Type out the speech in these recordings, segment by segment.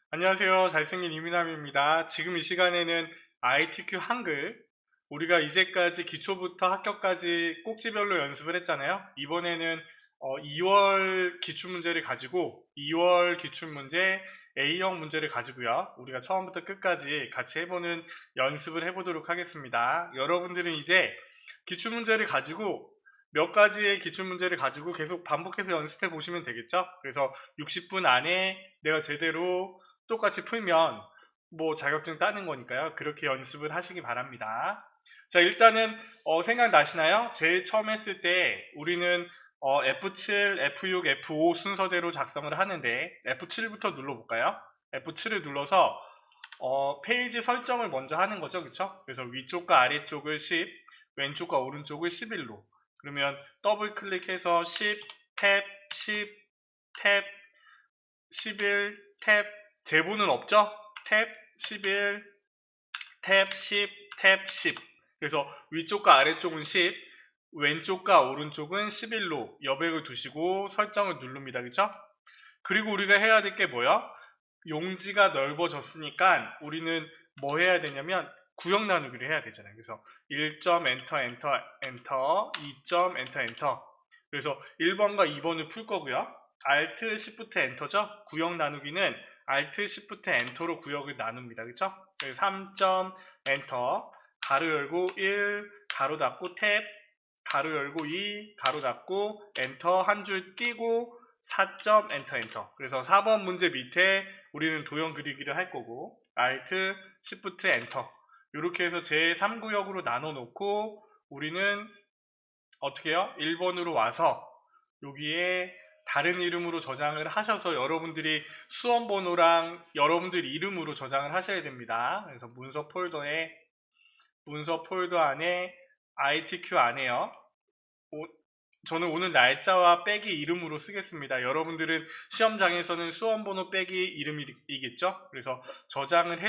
안녕하세요. 잘생긴 이민남입니다. 지금 이 시간에는 ITQ 한글, 우리가 이제까지 기초부터 합격까지 꼭지별로 연습을 했잖아요. 이번에는 2월 기출문제를 가지고 2월 기출문제 A형 문제를 가지고요. 우리가 처음부터 끝까지 같이 해보는 연습을 해보도록 하겠습니다. 여러분들은 이제 기출문제를 가지고 몇 가지의 기출문제를 가지고 계속 반복해서 연습해 보시면 되겠죠. 그래서 60분 안에 내가 제대로 똑같이 풀면 뭐 자격증 따는 거니까요. 그렇게 연습을 하시기 바랍니다. 자, 일단은 생각나시나요? 제일 처음 했을 때 우리는 F7, F6, F5 순서대로 작성을 하는데 F7부터 눌러볼까요? F7을 눌러서 페이지 설정을 먼저 하는 거죠. 그쵸? 그래서 위쪽과 아래쪽을 10, 왼쪽과 오른쪽을 11로, 그러면 더블 클릭해서 10, 탭, 10, 탭, 11, 탭, 제보는 없죠? 탭 11, 탭 10, 탭 10. 그래서 위쪽과 아래쪽은 10, 왼쪽과 오른쪽은 11로 여백을 두시고 설정을 누릅니다. 그쵸? 그리고 우리가 해야 될 게 뭐야? 용지가 넓어졌으니까 우리는 뭐 해야 되냐면 구역 나누기를 해야 되잖아요. 그래서 1점 엔터 엔터 엔터, 2점 엔터 엔터. 그래서 1번과 2번을 풀 거고요. Alt Shift 엔터죠. 구역 나누기는 Alt Shift 엔터로 구역을 나눕니다. 그렇죠? 3점 엔터, 가로 열고 1, 가로 닫고 탭, 가로 열고 2, 가로 닫고 엔터 한 줄 띄고 4점 엔터 엔터. 그래서 4번 문제 밑에 우리는 도형 그리기를 할 거고 Alt Shift 엔터, 이렇게 해서 제3구역으로 나눠 놓고 우리는 어떻게 해요? 1번으로 와서 여기에 다른 이름으로 저장을 하셔서 여러분들이 수험번호랑 여러분들 이름으로 저장을 하셔야 됩니다. 그래서 문서 폴더 안에 ITQ 안에요. 저는 오늘 날짜와 빼기 이름으로 쓰겠습니다. 여러분들은 시험장에서는 수험번호 빼기 이름이겠죠? 그래서 저장을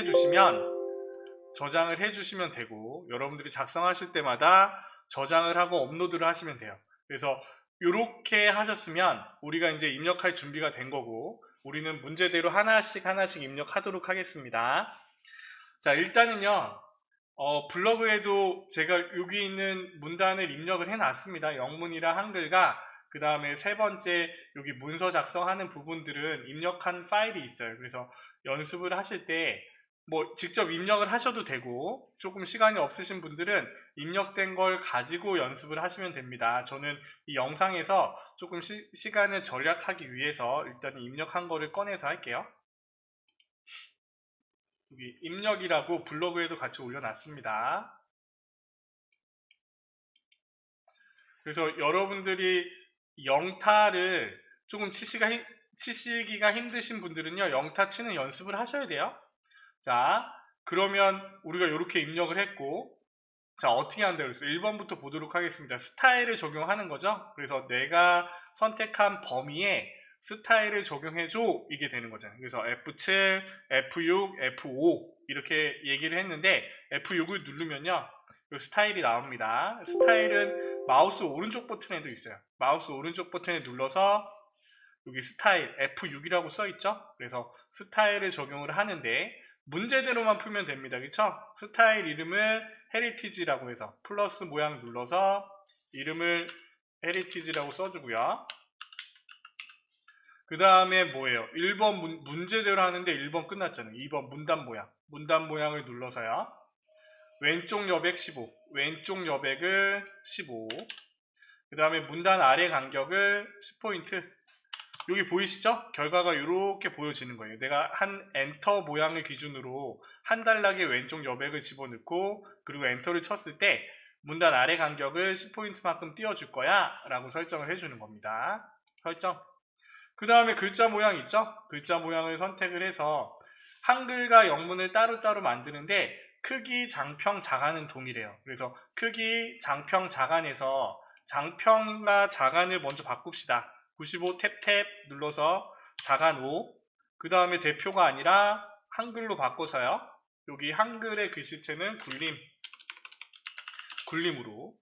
해주시면 되고, 여러분들이 작성하실 때마다 저장을 하고 업로드를 하시면 돼요. 그래서 이렇게 하셨으면 우리가 이제 입력할 준비가 된 거고, 우리는 문제대로 하나씩 입력하도록 하겠습니다. 자, 일단은요, 블로그에도 제가 여기 있는 문단을 입력을 해놨습니다. 영문이랑 한글과 그 다음에 세 번째 여기 문서 작성하는 부분들은 입력한 파일이 있어요. 그래서 연습을 하실 때 뭐 직접 입력을 하셔도 되고, 조금 시간이 없으신 분들은 입력된 걸 가지고 연습을 하시면 됩니다. 저는 이 영상에서 조금 시간을 절약하기 위해서 일단 입력한 거를 꺼내서 할게요. 여기 입력이라고 블로그에도 같이 올려놨습니다. 그래서 여러분들이 영타를 조금 치시기가 힘드신 분들은요, 영타 치는 연습을 하셔야 돼요. 자, 그러면 우리가 이렇게 입력을 했고, 자, 어떻게 한다고 그랬어요? 1번부터 보도록 하겠습니다. 스타일을 적용하는 거죠. 그래서 내가 선택한 범위에 스타일을 적용해줘, 이게 되는 거잖아요. 그래서 F7, F6, F5 이렇게 얘기를 했는데 F6을 누르면요, 이 스타일이 나옵니다. 스타일은 마우스 오른쪽 버튼에도 있어요. 마우스 오른쪽 버튼에 눌러서 여기 스타일 F6이라고 써있죠. 그래서 스타일을 적용을 하는데 문제대로만 풀면 됩니다. 그쵸? 스타일 이름을 헤리티지라고 해서 플러스 모양 눌러서 이름을 헤리티지라고 써주고요. 그 다음에 뭐예요? 1번 문제대로 하는데 1번 끝났잖아요. 2번 문단 모양을 눌러서요. 왼쪽 여백 15, 왼쪽 여백을 15, 그 다음에 문단 아래 간격을 10포인트. 여기 보이시죠? 결과가 이렇게 보여지는 거예요. 내가 한 엔터 모양을 기준으로 한 단락에 왼쪽 여백을 집어넣고, 그리고 엔터를 쳤을 때 문단 아래 간격을 10포인트만큼 띄워줄 거야 라고 설정을 해주는 겁니다. 설정. 그 다음에 글자 모양 있죠? 글자 모양을 선택을 해서 한글과 영문을 따로따로 만드는데 크기, 장평, 자간은 동일해요. 그래서 크기, 장평, 자간에서 장평과 자간을 먼저 바꿉시다. 95 탭 눌러서 자간 5, 그 다음에 대표가 아니라 한글로 바꿔서요. 여기 한글의 글씨체는 굴림으로,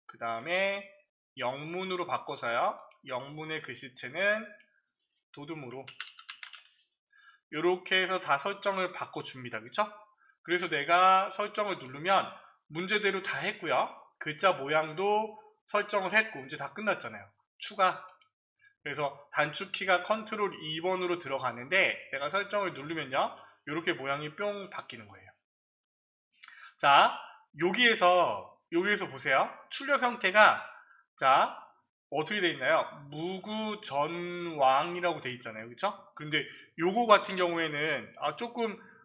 그 다음에 영문으로 바꿔서요. 영문의 글씨체는 도둠으로, 이렇게 해서 다 설정을 바꿔줍니다. 그쵸? 그래서 내가 설정을 누르면 문제대로 다 했고요. 글자 모양도 설정을 했고 이제 다 끝났잖아요. 추가. 그래서 단축키가 컨트롤 2번으로 들어가는데 내가 설정을 누르면요. 이렇게 모양이 뿅 바뀌는 거예요. 자, 여기에서 보세요. 출력 형태가 자 어떻게 돼 있나요? 무구전왕이라고 돼 있잖아요. 그쵸? 근데 요거 같은 경우에는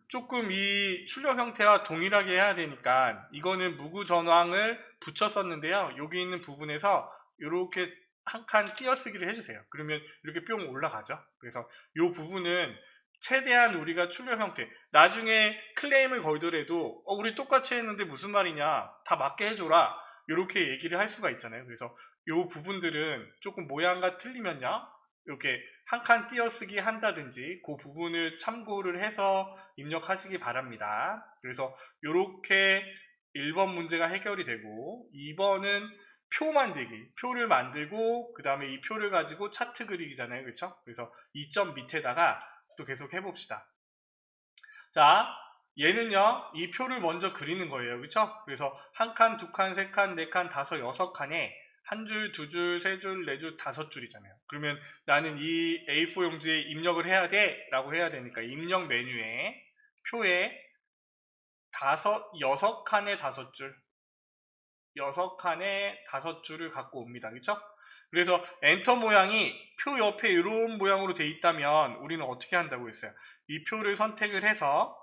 조금 이 출력 형태와 동일하게 해야 되니까 이거는 무구전왕을 붙였었는데요. 여기 있는 부분에서 이렇게 한 칸 띄어쓰기를 해주세요. 그러면 이렇게 뿅 올라가죠. 그래서 이 부분은 최대한 우리가 출력 형태 나중에 클레임을 걸더라도 우리 똑같이 했는데 무슨 말이냐 다 맞게 해줘라 이렇게 얘기를 할 수가 있잖아요. 그래서 이 부분들은 조금 모양과 틀리면요 이렇게 한 칸 띄어쓰기 한다든지 그 부분을 참고를 해서 입력하시기 바랍니다. 그래서 이렇게 1번 문제가 해결이 되고 2번은 표 만들기, 표를 만들고 그 다음에 이 표를 가지고 차트 그리기잖아요. 그렇죠? 그래서 2점 밑에다가 또 계속 해봅시다. 자, 얘는요, 이 표를 먼저 그리는 거예요. 그쵸? 그래서 한 칸, 두 칸, 세 칸, 네 칸, 다섯, 여섯 칸에 한 줄, 두 줄, 세 줄, 네 줄, 다섯 줄이잖아요. 그러면 나는 이 A4 용지에 입력을 해야 돼 라고 해야 되니까 입력 메뉴에 표에 여섯 칸에 다섯 줄, 여섯 칸에 다섯 줄을 갖고 옵니다. 그쵸? 그래서 엔터 모양이 표 옆에 이런 모양으로 돼 있다면 우리는 어떻게 한다고 했어요? 이 표를 선택을 해서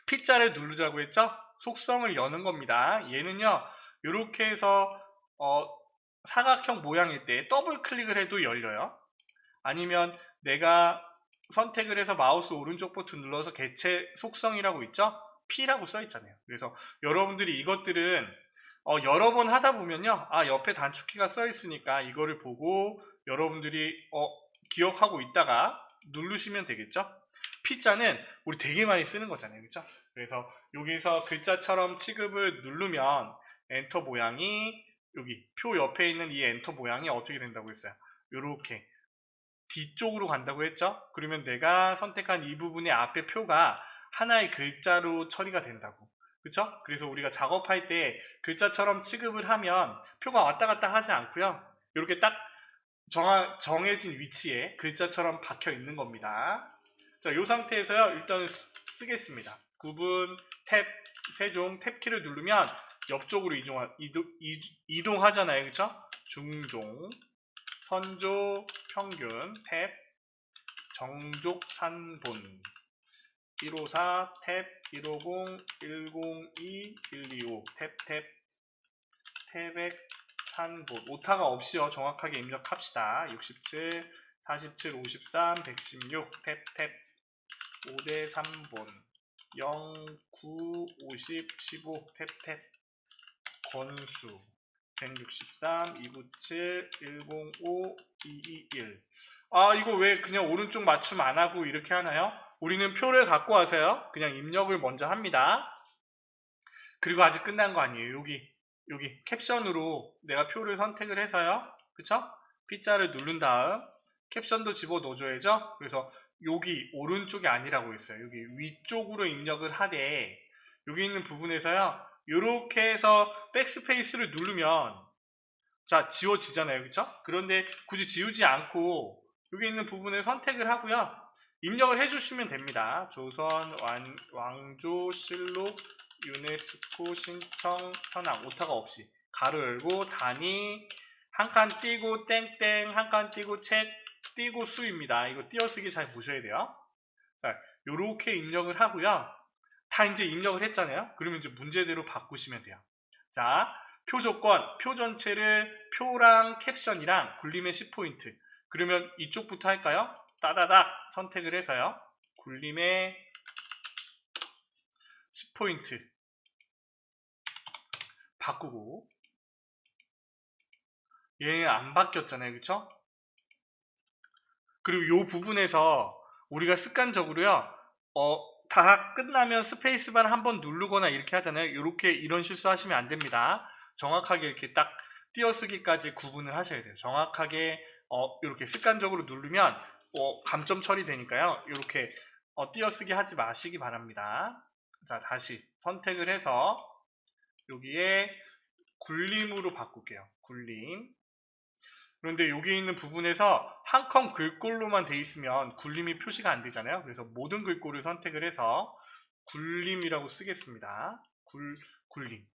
P자를 누르자고 했죠? 속성을 여는 겁니다. 얘는요 이렇게 해서 사각형 모양일 때 더블 클릭을 해도 열려요. 아니면 내가 선택을 해서 마우스 오른쪽 버튼 눌러서 개체 속성이라고 있죠? P라고 써 있잖아요. 그래서 여러분들이 이것들은 여러 번 하다 보면요. 옆에 단축키가 써 있으니까 이거를 보고 여러분들이 기억하고 있다가 누르시면 되겠죠? P자는 우리 되게 많이 쓰는 거잖아요. 그렇죠? 그래서 여기서 글자처럼 취급을 누르면 엔터 모양이 여기 표 옆에 있는 이 엔터 모양이 어떻게 된다고 했어요? 이렇게 뒤쪽으로 간다고 했죠? 그러면 내가 선택한 이 부분의 앞에 표가 하나의 글자로 처리가 된다고. 그쵸? 그래서 우리가 작업할 때 글자처럼 취급을 하면 표가 왔다 갔다 하지 않고요. 이렇게 딱 정해진 위치에 글자처럼 박혀 있는 겁니다. 자, 이 상태에서요. 일단 쓰겠습니다. 구분, 탭, 세종, 탭키를 누르면 옆쪽으로 이동하잖아요. 그쵸? 중종, 선조, 평균, 탭, 정족, 산본 154, 탭, 150, 102, 125, 탭, 산본 오타가 없이요 정확하게 입력합시다. 67, 47, 53, 116, 탭 5대 3본 0, 9, 50, 15, 탭 건수 163, 297, 105, 221 이거 왜 그냥 오른쪽 맞춤 안 하고 이렇게 하나요? 우리는 표를 갖고 와서요 그냥 입력을 먼저 합니다. 그리고 아직 끝난 거 아니에요. 여기 캡션으로 내가 표를 선택을 해서요 그쵸? P자를 누른 다음 캡션도 집어 넣어줘야죠. 그래서 여기 오른쪽이 아니라고 했어요. 여기 위쪽으로 입력을 하되 여기 있는 부분에서요 이렇게 해서 백스페이스를 누르면 자 지워지잖아요. 그쵸? 그런데 굳이 지우지 않고 여기 있는 부분을 선택을 하고요 입력을 해주시면 됩니다. 조선 왕조실록 유네스코 신청 현황 오타가 없이 가로 열고 단위 한 칸 띄고 땡땡 한 칸 띄고 책 띄고 수입니다. 이거 띄어쓰기 잘 보셔야 돼요. 자, 요렇게 입력을 하고요. 다 이제 입력을 했잖아요. 그러면 이제 문제대로 바꾸시면 돼요. 자, 표 조건, 표 전체를 표랑 캡션이랑 굴림의 10포인트. 그러면 이쪽부터 할까요? 따다닥 선택을 해서요. 굴림의 10포인트 바꾸고 얘는 안 바뀌었잖아요. 그쵸? 그리고 이 부분에서 우리가 습관적으로요. 다 끝나면 스페이스바를 한번 누르거나 이렇게 하잖아요. 이런 실수하시면 안 됩니다. 정확하게 이렇게 딱 띄어쓰기까지 구분을 하셔야 돼요. 정확하게 이렇게 습관적으로 누르면 감점 처리되니까요. 이렇게 띄어쓰기 하지 마시기 바랍니다. 자, 다시 선택을 해서 여기에 굴림으로 바꿀게요. 굴림. 그런데 여기 있는 부분에서 한 컴 글꼴로만 돼 있으면 굴림이 표시가 안 되잖아요. 그래서 모든 글꼴을 선택을 해서 굴림이라고 쓰겠습니다. 굴림.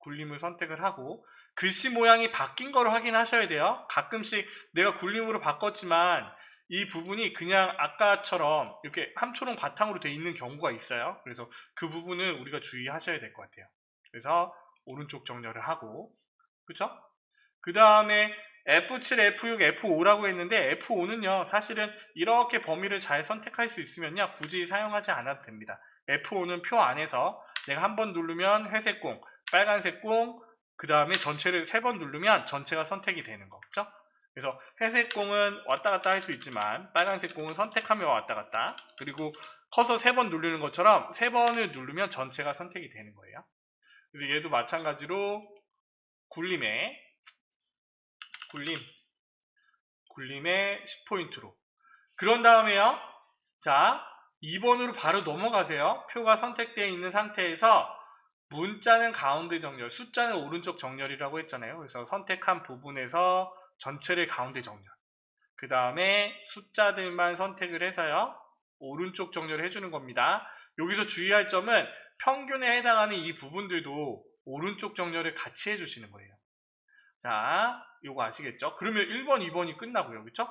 굴림을 선택을 하고 글씨 모양이 바뀐 걸 확인하셔야 돼요. 가끔씩 내가 굴림으로 바꿨지만 이 부분이 그냥 아까처럼 이렇게 함초롱 바탕으로 돼 있는 경우가 있어요. 그래서 그 부분을 우리가 주의하셔야 될 것 같아요. 그래서 오른쪽 정렬을 하고, 그쵸? 그 다음에 F7, F6, F5라고 했는데 F5는요 사실은 이렇게 범위를 잘 선택할 수 있으면요 굳이 사용하지 않아도 됩니다. F5는 표 안에서 내가 한 번 누르면 회색 공, 빨간색 공, 그 다음에 전체를 3번 누르면 전체가 선택이 되는 거죠. 그래서 회색 공은 왔다 갔다 할 수 있지만 빨간색 공은 선택하면 왔다 갔다, 그리고 커서 3번 누르는 것처럼 3번을 누르면 전체가 선택이 되는 거예요. 그래서 얘도 마찬가지로 굴림에 10포인트로. 그런 다음에요. 자, 2번으로 바로 넘어가세요. 표가 선택되어 있는 상태에서 문자는 가운데 정렬, 숫자는 오른쪽 정렬이라고 했잖아요. 그래서 선택한 부분에서 전체를 가운데 정렬. 그 다음에 숫자들만 선택을 해서요. 오른쪽 정렬을 해주는 겁니다. 여기서 주의할 점은 평균에 해당하는 이 부분들도 오른쪽 정렬을 같이 해주시는 거예요. 자, 요거 아시겠죠? 그러면 1번, 2번이 끝나고요. 그쵸?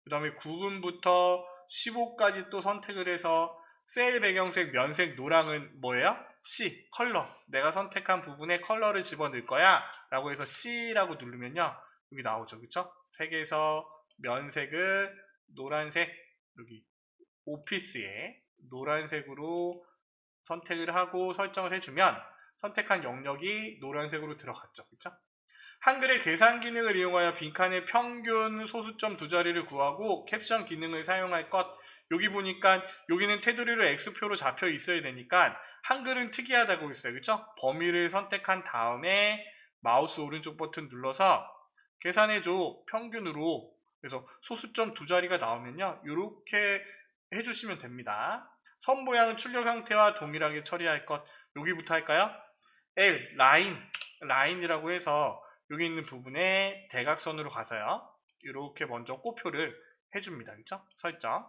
그 다음에 9분부터 15까지 또 선택을 해서 셀 배경색, 면색, 노랑은 뭐예요? C, 컬러. 내가 선택한 부분에 컬러를 집어넣을 거야 라고 해서 C라고 누르면요 여기 나오죠. 그쵸? 색에서 면색을 노란색, 여기 오피스에 노란색으로 선택을 하고 설정을 해주면 선택한 영역이 노란색으로 들어갔죠. 그쵸? 한글의 계산 기능을 이용하여 빈칸의 평균 소수점 두 자리를 구하고 캡션 기능을 사용할 것. 여기 보니까 여기는 테두리로 X표로 잡혀 있어야 되니까 한글은 특이하다고 했어요. 그쵸? 범위를 선택한 다음에 마우스 오른쪽 버튼 눌러서 계산해줘 평균으로. 그래서 소수점 두 자리가 나오면요 이렇게 해주시면 됩니다. 선 모양은 출력 형태와 동일하게 처리할 것. 여기부터 할까요? L, 라인이라고 해서 여기 있는 부분에 대각선으로 가서요 이렇게 먼저 꼬표를 해줍니다. 그렇죠? 설정.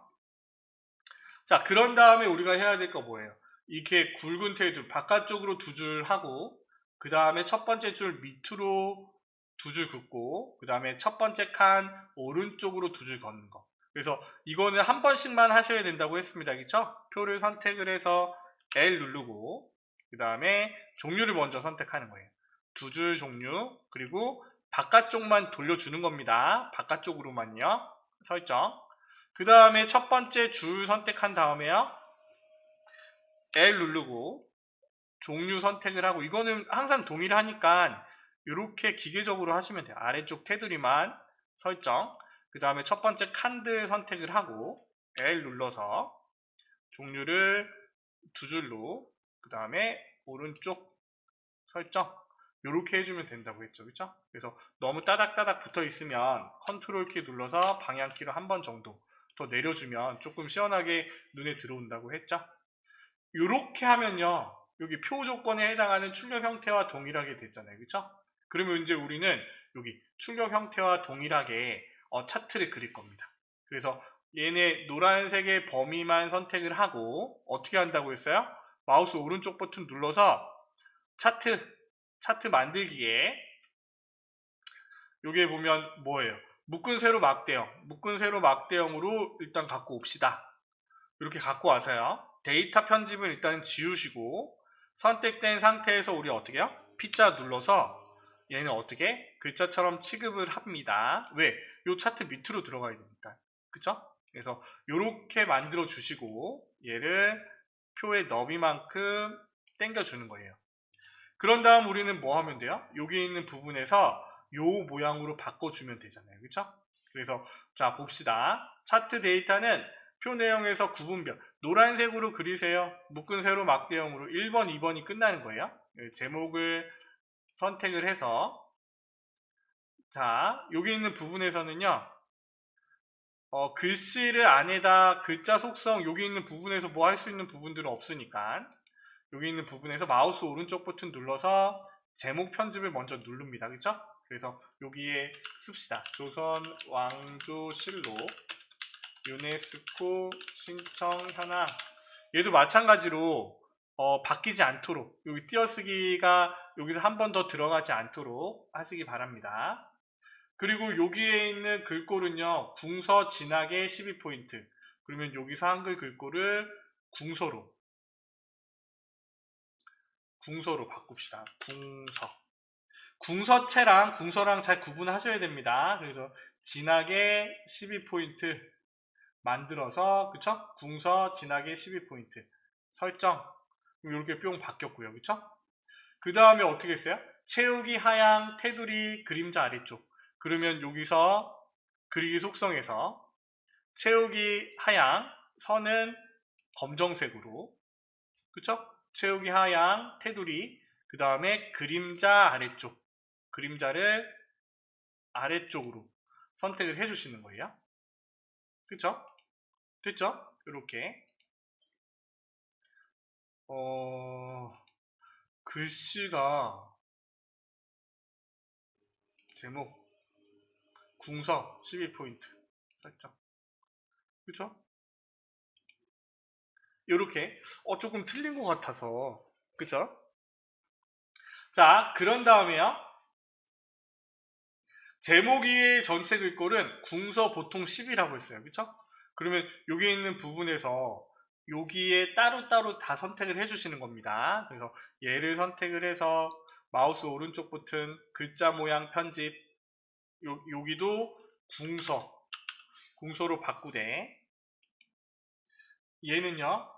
자, 그런 다음에 우리가 해야 될 거 뭐예요? 이렇게 굵은 테두리 바깥쪽으로 두 줄 하고, 그 다음에 첫 번째 줄 밑으로 두 줄 긋고, 그 다음에 첫 번째 칸 오른쪽으로 두 줄 걷는 거. 그래서 이거는 한 번씩만 하셔야 된다고 했습니다. 그렇죠? 표를 선택을 해서 L 누르고, 그 다음에 종류를 먼저 선택하는 거예요. 두 줄 종류, 그리고 바깥쪽만 돌려주는 겁니다. 바깥쪽으로만요. 설정. 그 다음에 첫 번째 줄 선택한 다음에요. L 누르고 종류 선택을 하고, 이거는 항상 동일하니까 이렇게 기계적으로 하시면 돼요. 아래쪽 테두리만 설정. 그 다음에 첫 번째 칸들 선택을 하고 L 눌러서 종류를 두 줄로, 그 다음에 오른쪽 설정. 이렇게 해주면 된다고 했죠. 그쵸? 그래서 너무 따닥따닥 붙어 있으면 컨트롤 키 눌러서 방향키로 한 번 정도 더 내려주면 조금 시원하게 눈에 들어온다고 했죠. 이렇게 하면요 여기 표 조건에 해당하는 출력 형태와 동일하게 됐잖아요. 그쵸? 그러면 이제 우리는 여기 출력 형태와 동일하게 차트를 그릴 겁니다. 그래서 얘네 노란색의 범위만 선택을 하고 어떻게 한다고 했어요? 마우스 오른쪽 버튼 눌러서 차트 만들기에 여기에 보면 뭐예요? 묶은 세로 막대형으로 일단 갖고 옵시다. 이렇게 갖고 와서요 데이터 편집은 일단 지우시고 선택된 상태에서 우리 어떻게 해요? P자 눌러서 얘는 어떻게? 글자처럼 취급을 합니다. 왜? 요 차트 밑으로 들어가야 되니까. 그쵸? 그래서 이렇게 만들어 주시고 얘를 표의 너비만큼 당겨 주는 거예요. 그런 다음 우리는 뭐 하면 돼요? 여기 있는 부분에서 요 모양으로 바꿔주면 되잖아요. 그쵸? 그래서 자 봅시다. 차트 데이터는 표 내용에서 구분별 노란색으로 그리세요. 묶은 세로 막대형으로 1번, 2번이 끝나는 거예요. 제목을 선택을 해서 자 여기 있는 부분에서는요 글씨를 안에다 글자 속성 여기 있는 부분에서 뭐 할 수 있는 부분들은 없으니까 여기 있는 부분에서 마우스 오른쪽 버튼 눌러서 제목 편집을 먼저 누릅니다. 그쵸? 그래서 여기에 씁시다. 조선 왕조실록 유네스코 신청 현황. 얘도 마찬가지로 바뀌지 않도록 여기 띄어쓰기가 여기서 한 번 더 들어가지 않도록 하시기 바랍니다. 그리고 여기에 있는 글꼴은요, 궁서 진하게 12포인트. 그러면 여기서 한글 글꼴을 궁서로 바꿉시다. 궁서체랑 궁서랑 잘 구분하셔야 됩니다. 그래서 진하게 12포인트 만들어서, 그쵸? 궁서 진하게 12포인트 설정. 이렇게 뿅 바뀌었고요. 그쵸? 그 다음에 어떻게 했어요? 채우기 하향, 테두리, 그림자 아래쪽. 그러면 여기서 그리기 속성에서 채우기 하향, 선은 검정색으로, 그쵸? 채우기 하향, 테두리, 그 다음에 그림자 아래쪽. 그림자를 아래쪽으로 선택을 해주시는 거예요. 그쵸? 됐죠? 이렇게. 글씨가 제목 궁서 12포인트 설정. 그쵸? 이렇게 조금 틀린 것 같아서 그쵸? 자, 그런 다음에요. 제목이 전체 글꼴은 궁서 보통 10이라고 했어요. 그쵸? 그러면 여기 있는 부분에서 여기에 따로따로 다 선택을 해주시는 겁니다. 그래서 얘를 선택을 해서 마우스 오른쪽 버튼 글자 모양 편집 여기도 궁서로 바꾸되 얘는요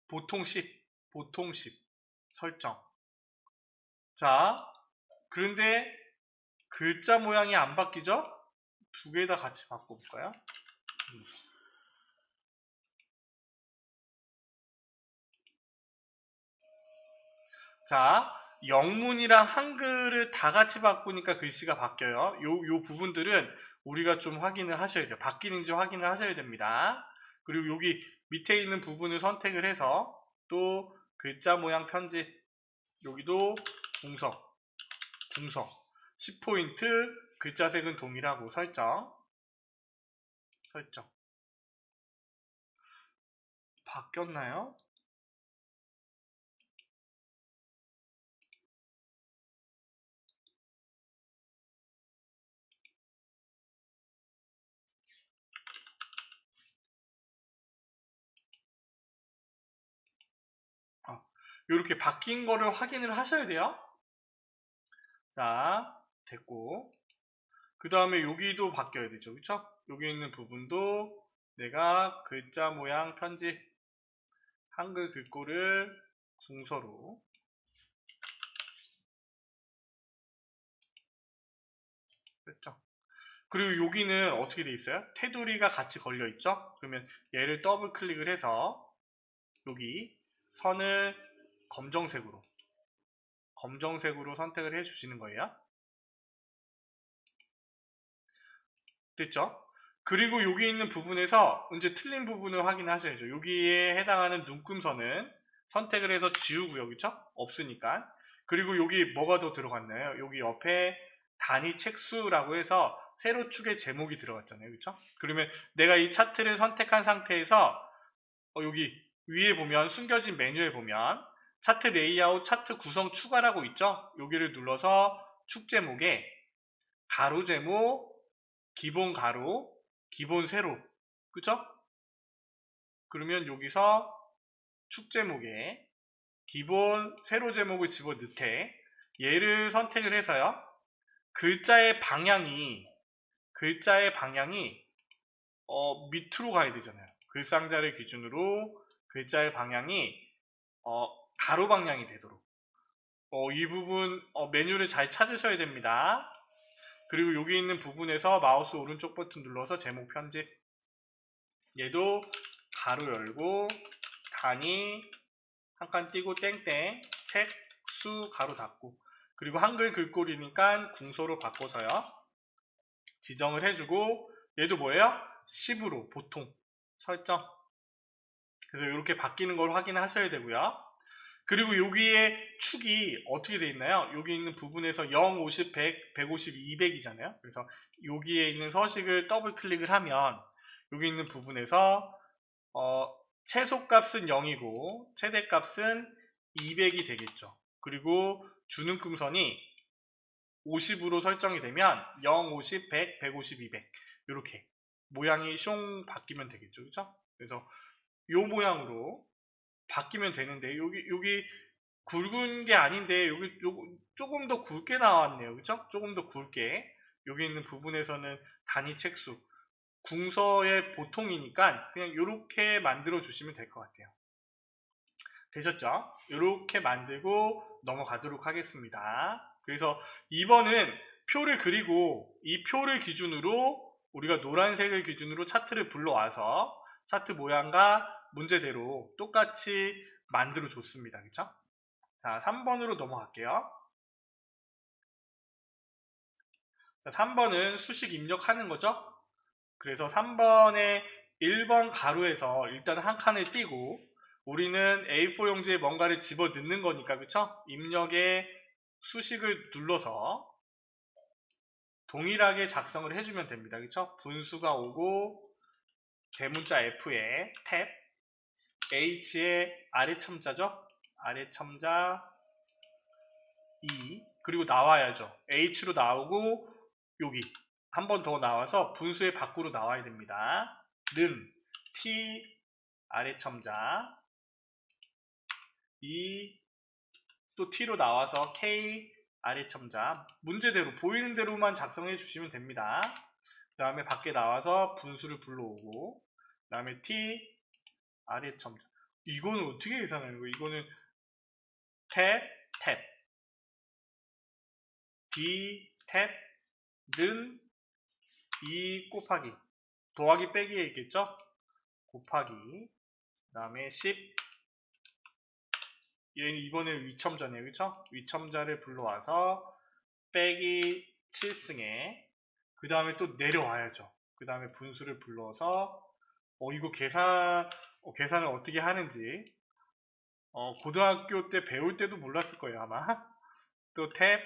보통 10 설정. 자, 그런데 글자 모양이 안 바뀌죠? 두 개 다 같이 바꿔볼까요? 자, 영문이랑 한글을 다 같이 바꾸니까 글씨가 바뀌어요. 요 부분들은 우리가 좀 확인을 하셔야 돼요. 바뀌는지 확인을 하셔야 됩니다. 그리고 여기 밑에 있는 부분을 선택을 해서 또 글자 모양 편집 여기도 궁서 10포인트 글자 색은 동일하고 설정 바뀌었나요? 이렇게 바뀐 거를 확인을 하셔야 돼요. 자, 됐고 그 다음에 여기도 바뀌어야 되죠. 그쵸? 여기 있는 부분도 내가 글자 모양 편집 한글 글꼴을 궁서로 했죠. 그리고 여기는 어떻게 돼 있어요? 테두리가 같이 걸려 있죠? 그러면 얘를 더블 클릭을 해서 여기 선을 검정색으로 선택을 해 주시는 거예요. 됐죠? 그리고 여기 있는 부분에서 이제 틀린 부분을 확인하셔야죠. 여기에 해당하는 눈금선은 선택을 해서 지우고요. 그쵸? 없으니까. 그리고 여기 뭐가 더 들어갔나요? 여기 옆에 단위 책수라고 해서 세로 축의 제목이 들어갔잖아요. 그쵸? 그러면 내가 이 차트를 선택한 상태에서 여기 위에 보면 숨겨진 메뉴에 보면 차트 레이아웃, 차트 구성 추가라고 있죠? 여기를 눌러서 축 제목에 가로 제목, 기본 가로, 기본 세로. 그죠? 그러면 여기서 축 제목에 기본 세로 제목을 집어넣되 얘를 선택을 해서요. 글자의 방향이 밑으로 가야 되잖아요. 글상자를 기준으로 글자의 방향이 가로 방향이 되도록 이 부분 메뉴를 잘 찾으셔야 됩니다. 그리고 여기 있는 부분에서 마우스 오른쪽 버튼 눌러서 제목 편집 얘도 가로 열고 단위 한 칸 띄고 땡땡 책 수 가로 닫고 그리고 한글 글꼴이니까 궁서로 바꿔서요 지정을 해주고 얘도 뭐예요? 10으로 보통 설정. 그래서 이렇게 바뀌는 걸 확인하셔야 되고요. 그리고 여기에 축이 어떻게 되어 있나요? 여기 있는 부분에서 0, 50, 100, 150, 200이잖아요. 그래서 여기에 있는 서식을 더블 클릭을 하면 여기 있는 부분에서 최소값은 0이고 최대값은 200이 되겠죠. 그리고 주는 꿈선이 50으로 설정이 되면 0, 50, 100, 150, 200 이렇게 모양이 숑 바뀌면 되겠죠. 그렇죠? 그래서 요 모양으로 바뀌면 되는데 여기 굵은 게 아닌데 여기 조금 더 굵게 나왔네요. 그죠? 조금 더 굵게 여기 있는 부분에서는 단위 책수 궁서의 보통이니까 그냥 이렇게 만들어 주시면 될 것 같아요. 되셨죠? 이렇게 만들고 넘어가도록 하겠습니다. 그래서 2번은 표를 그리고 이 표를 기준으로 우리가 노란색을 기준으로 차트를 불러와서 차트 모양과 문제대로 똑같이 만들어 줬습니다. 그쵸? 자, 3번으로 넘어갈게요. 자, 3번은 수식 입력하는 거죠. 그래서 3번에 1번 가로에서 일단 한 칸을 띄고 우리는 A4 용지에 뭔가를 집어 넣는 거니까 그쵸? 입력에 수식을 눌러서 동일하게 작성을 해주면 됩니다. 그쵸? 분수가 오고 대문자 F에 탭 H의 아래 첨자죠? 아래 첨자 2 그리고 나와야죠. H로 나오고 여기 한 번 더 나와서 분수의 밖으로 나와야 됩니다. 는 T 아래 첨자 2 또 T로 나와서 K 아래 첨자 문제대로 보이는 대로만 작성해 주시면 됩니다. 그 다음에 밖에 나와서 분수를 불러오고 그 다음에 T 아래 첨자 이거는 어떻게 계산하는 거예요? 이거는 탭 D 탭 는 2 곱하기 더하기 빼기에 있겠죠? 곱하기 그 다음에 10 얘는 이번에 위첨자네요. 그쵸? 위첨자를 불러와서 빼기 7승에 그 다음에 또 내려와야죠. 그 다음에 분수를 불러서 이거 계산을 어떻게 하는지 고등학교 때 배울 때도 몰랐을 거예요 아마. 또 탭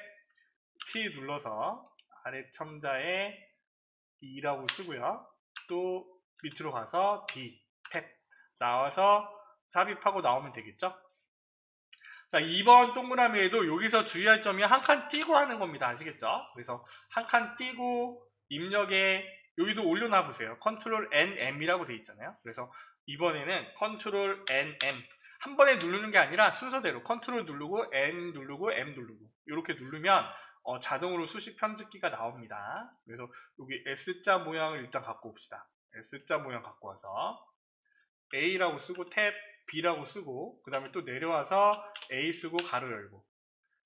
T 눌러서 아래 첨자에 2라고 쓰고요. 또 밑으로 가서 D 탭 나와서 삽입하고 나오면 되겠죠. 자, 2번 동그라미에도 여기서 주의할 점이 한 칸 띄고 하는 겁니다. 아시겠죠? 그래서 한 칸 띄고 입력에 여기도 올려놔 보세요. 컨트롤 NM이라고 되어 있잖아요. 그래서 이번에는 컨트롤 NM 한 번에 누르는 게 아니라 순서대로 컨트롤 누르고 N 누르고 M 누르고 이렇게 누르면 자동으로 수식 편집기가 나옵니다. 그래서 여기 S자 모양을 일단 갖고 옵시다. S자 모양 갖고 와서 A라고 쓰고 탭 B라고 쓰고 그 다음에 또 내려와서 A 쓰고 가로 열고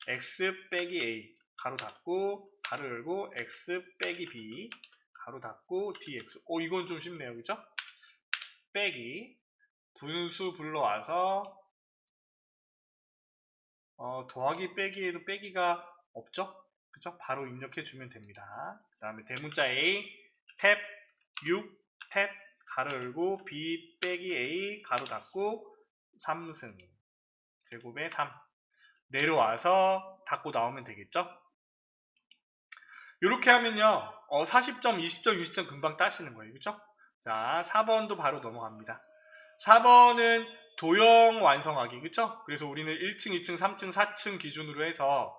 X 빼기 A 가로 닫고 가로 열고 X 빼기 B 가로 닫고 DX 이건 좀 쉽네요. 그죠? 빼기 분수 불러와서 더하기 빼기에도 빼기가 없죠? 그죠? 바로 입력해 주면 됩니다. 그 다음에 대문자 A 탭 6 탭 가로 열고 B 빼기 A 가로 닫고 3승 제곱에 3 내려와서 닫고 나오면 되겠죠. 이렇게 하면요 40점 20점 60점 금방 따시는 거예요. 그렇죠? 자 4번도 바로 넘어갑니다. 4번은 도형 완성하기 그렇죠? 그래서 우리는 1층 2층 3층 4층 기준으로 해서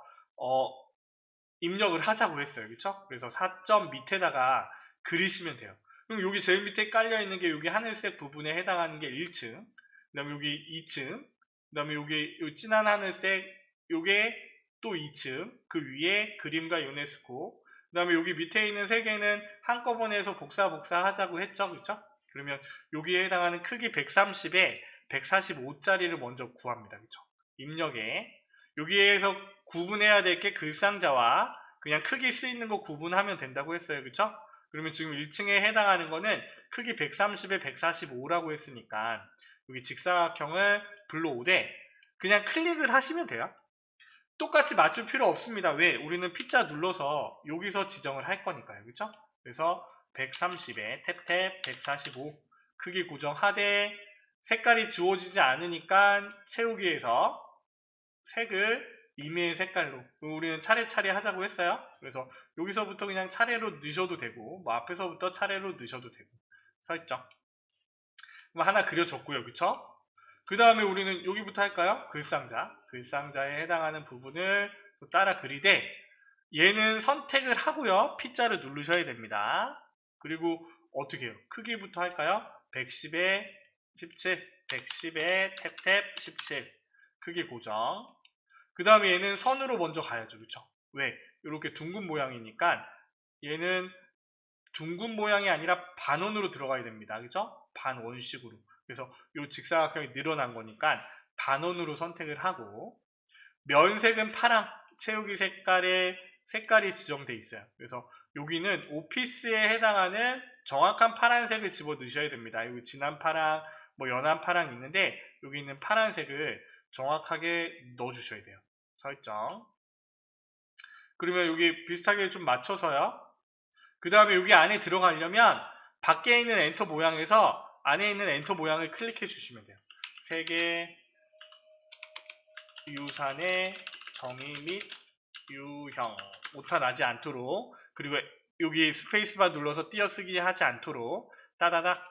입력을 하자고 했어요. 그렇죠? 그래서 4점 밑에다가 그리시면 돼요. 그럼 여기 제일 밑에 깔려 있는 게 여기 하늘색 부분에 해당하는 게 1층 그 다음에 여기 2층 그 다음에 여기 요 진한 하늘색 요게 또 2층 그 위에 그림과 유네스코 그 다음에 여기 밑에 있는 3개는 한꺼번에 해서 복사 하자고 했죠. 그렇죠? 그러면 여기에 해당하는 크기 130에 145짜리를 먼저 구합니다. 그렇죠? 입력에 여기에서 구분해야 될 게 글상자와 그냥 크기 쓰이는 거 구분하면 된다고 했어요. 그렇죠? 그러면 지금 1층에 해당하는 거는 크기 130에 145라고 했으니까 여기 직사각형을 불러오되 그냥 클릭을 하시면 돼요. 똑같이 맞출 필요 없습니다. 왜? 우리는 P자 눌러서 여기서 지정을 할 거니까요. 그렇죠? 그래서 130에 탭탭 145 크기 고정하되 색깔이 지워지지 않으니까 채우기에서 색을 임의의 색깔로 우리는 차례차례 하자고 했어요. 그래서 여기서부터 그냥 차례로 넣으셔도 되고 뭐 앞에서부터 차례로 넣으셔도 되고 설정 그럼 하나 그려줬고요. 그쵸? 그 다음에 우리는 여기부터 할까요? 글상자에 해당하는 부분을 또 따라 그리되 얘는 선택을 하고요. P자를 누르셔야 됩니다. 그리고 어떻게 해요? 크기부터 할까요? 110에 17 110에 탭탭 17 크기 고정 그 다음에 얘는 선으로 먼저 가야죠. 그쵸? 왜? 이렇게 둥근 모양이니까 얘는 둥근 모양이 아니라 반원으로 들어가야 됩니다. 그죠? 반원식으로. 그래서 이 직사각형이 늘어난 거니까 반원으로 선택을 하고 면색은 파랑, 채우기 색깔이 지정돼 있어요. 그래서 여기는 오피스에 해당하는 정확한 파란색을 집어 넣으셔야 됩니다. 여기 진한 파랑, 뭐 연한 파랑 있는데 여기 있는 파란색을 정확하게 넣어 주셔야 돼요. 설정. 그러면 여기 비슷하게 좀 맞춰서요. 그 다음에 여기 안에 들어가려면 밖에 있는 엔터 모양에서 안에 있는 엔터 모양을 클릭해 주시면 돼요. 색의 유산의 정의 및 유형 오타 나지 않도록 그리고 여기 스페이스바 눌러서 띄어쓰기 하지 않도록 따다닥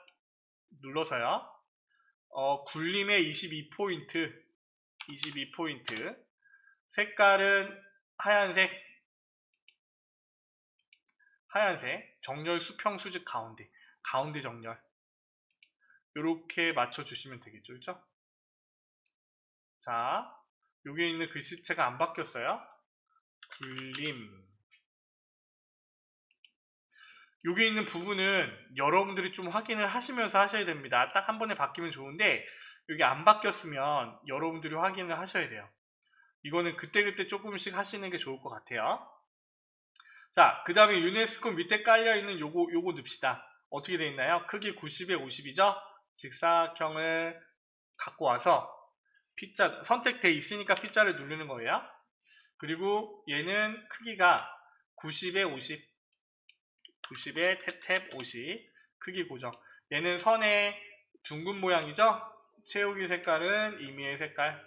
눌러서요. 굴림의 22포인트 색깔은 하얀색 정렬 수평 수직 가운데 정렬 이렇게 맞춰주시면 되겠죠. 그렇죠? 자, 여기 있는 글씨체가 안 바뀌었어요. 굴림 여기 있는 부분은 여러분들이 좀 확인을 하시면서 하셔야 됩니다. 딱 한 번에 바뀌면 좋은데 여기 안 바뀌었으면 여러분들이 확인을 하셔야 돼요. 이거는 그때그때 조금씩 하시는 게 좋을 것 같아요. 자, 그 다음에 유네스코 밑에 깔려있는 요거 넣읍시다. 어떻게 되어 있나요? 크기 90에 50이죠? 직사각형을 갖고 와서 P자 선택되어 있으니까 P자를 누르는 거예요. 그리고 얘는 크기가 90에 90에 탭탭 50 크기 고정 얘는 선의 둥근 모양이죠? 채우기 색깔은 임의의 색깔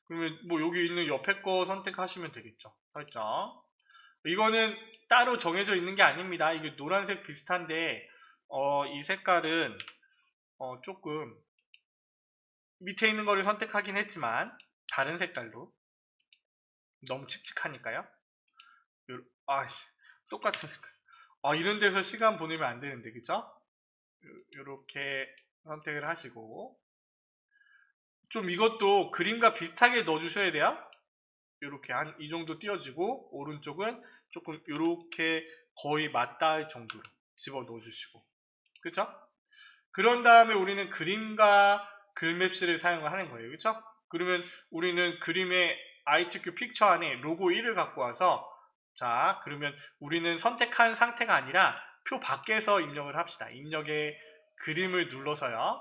그러면 뭐 여기 있는 옆에 거 선택하시면 되겠죠. 설정 이거는 따로 정해져 있는 게 아닙니다. 이게 노란색 비슷한데 이 색깔은 조금 밑에 있는 거를 선택하긴 했지만 다른 색깔로 너무 칙칙하니까요. 아씨 똑같은 색깔 이런 데서 시간 보내면 안 되는데 그쵸? 이렇게 선택을 하시고 좀 이것도 그림과 비슷하게 넣어주셔야 돼요. 이렇게 한 이 정도 띄워지고 오른쪽은 조금 이렇게 거의 맞닿을 정도로 집어 넣어주시고 그쵸? 그런 다음에 우리는 그림과 글맵시를 사용을 하는 거예요. 그쵸? 그러면 우리는 그림의 ITQ 픽처 안에 로고 1을 갖고 와서 자 그러면 우리는 선택한 상태가 아니라 표 밖에서 입력을 합시다. 입력에 그림을 눌러서요.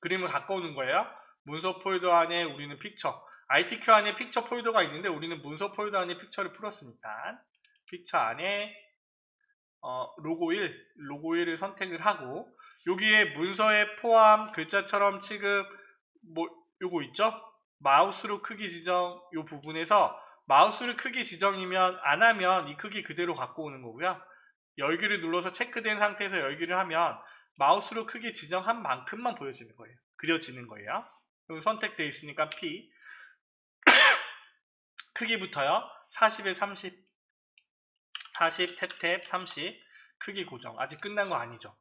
그림을 갖고 오는 거예요. 문서 폴더 안에 우리는 픽처 ITQ 안에 픽처 폴더가 있는데 우리는 문서 폴더 안에 픽처를 풀었으니까 픽처 안에 로고 1을 선택을 하고 여기에 문서에 포함 글자처럼 취급 뭐 요거 있죠? 마우스로 크기 지정 요 부분에서 마우스를 크기 지정이면 안 하면 이 크기 그대로 갖고 오는 거고요. 열기를 눌러서 체크된 상태에서 열기를 하면 마우스로 크기 지정한 만큼만 보여지는 거예요. 그려지는 거예요. 그럼 선택되어 있으니까 P 크기부터요. 40에 30 탭탭 30 크기 고정 아직 끝난 거 아니죠.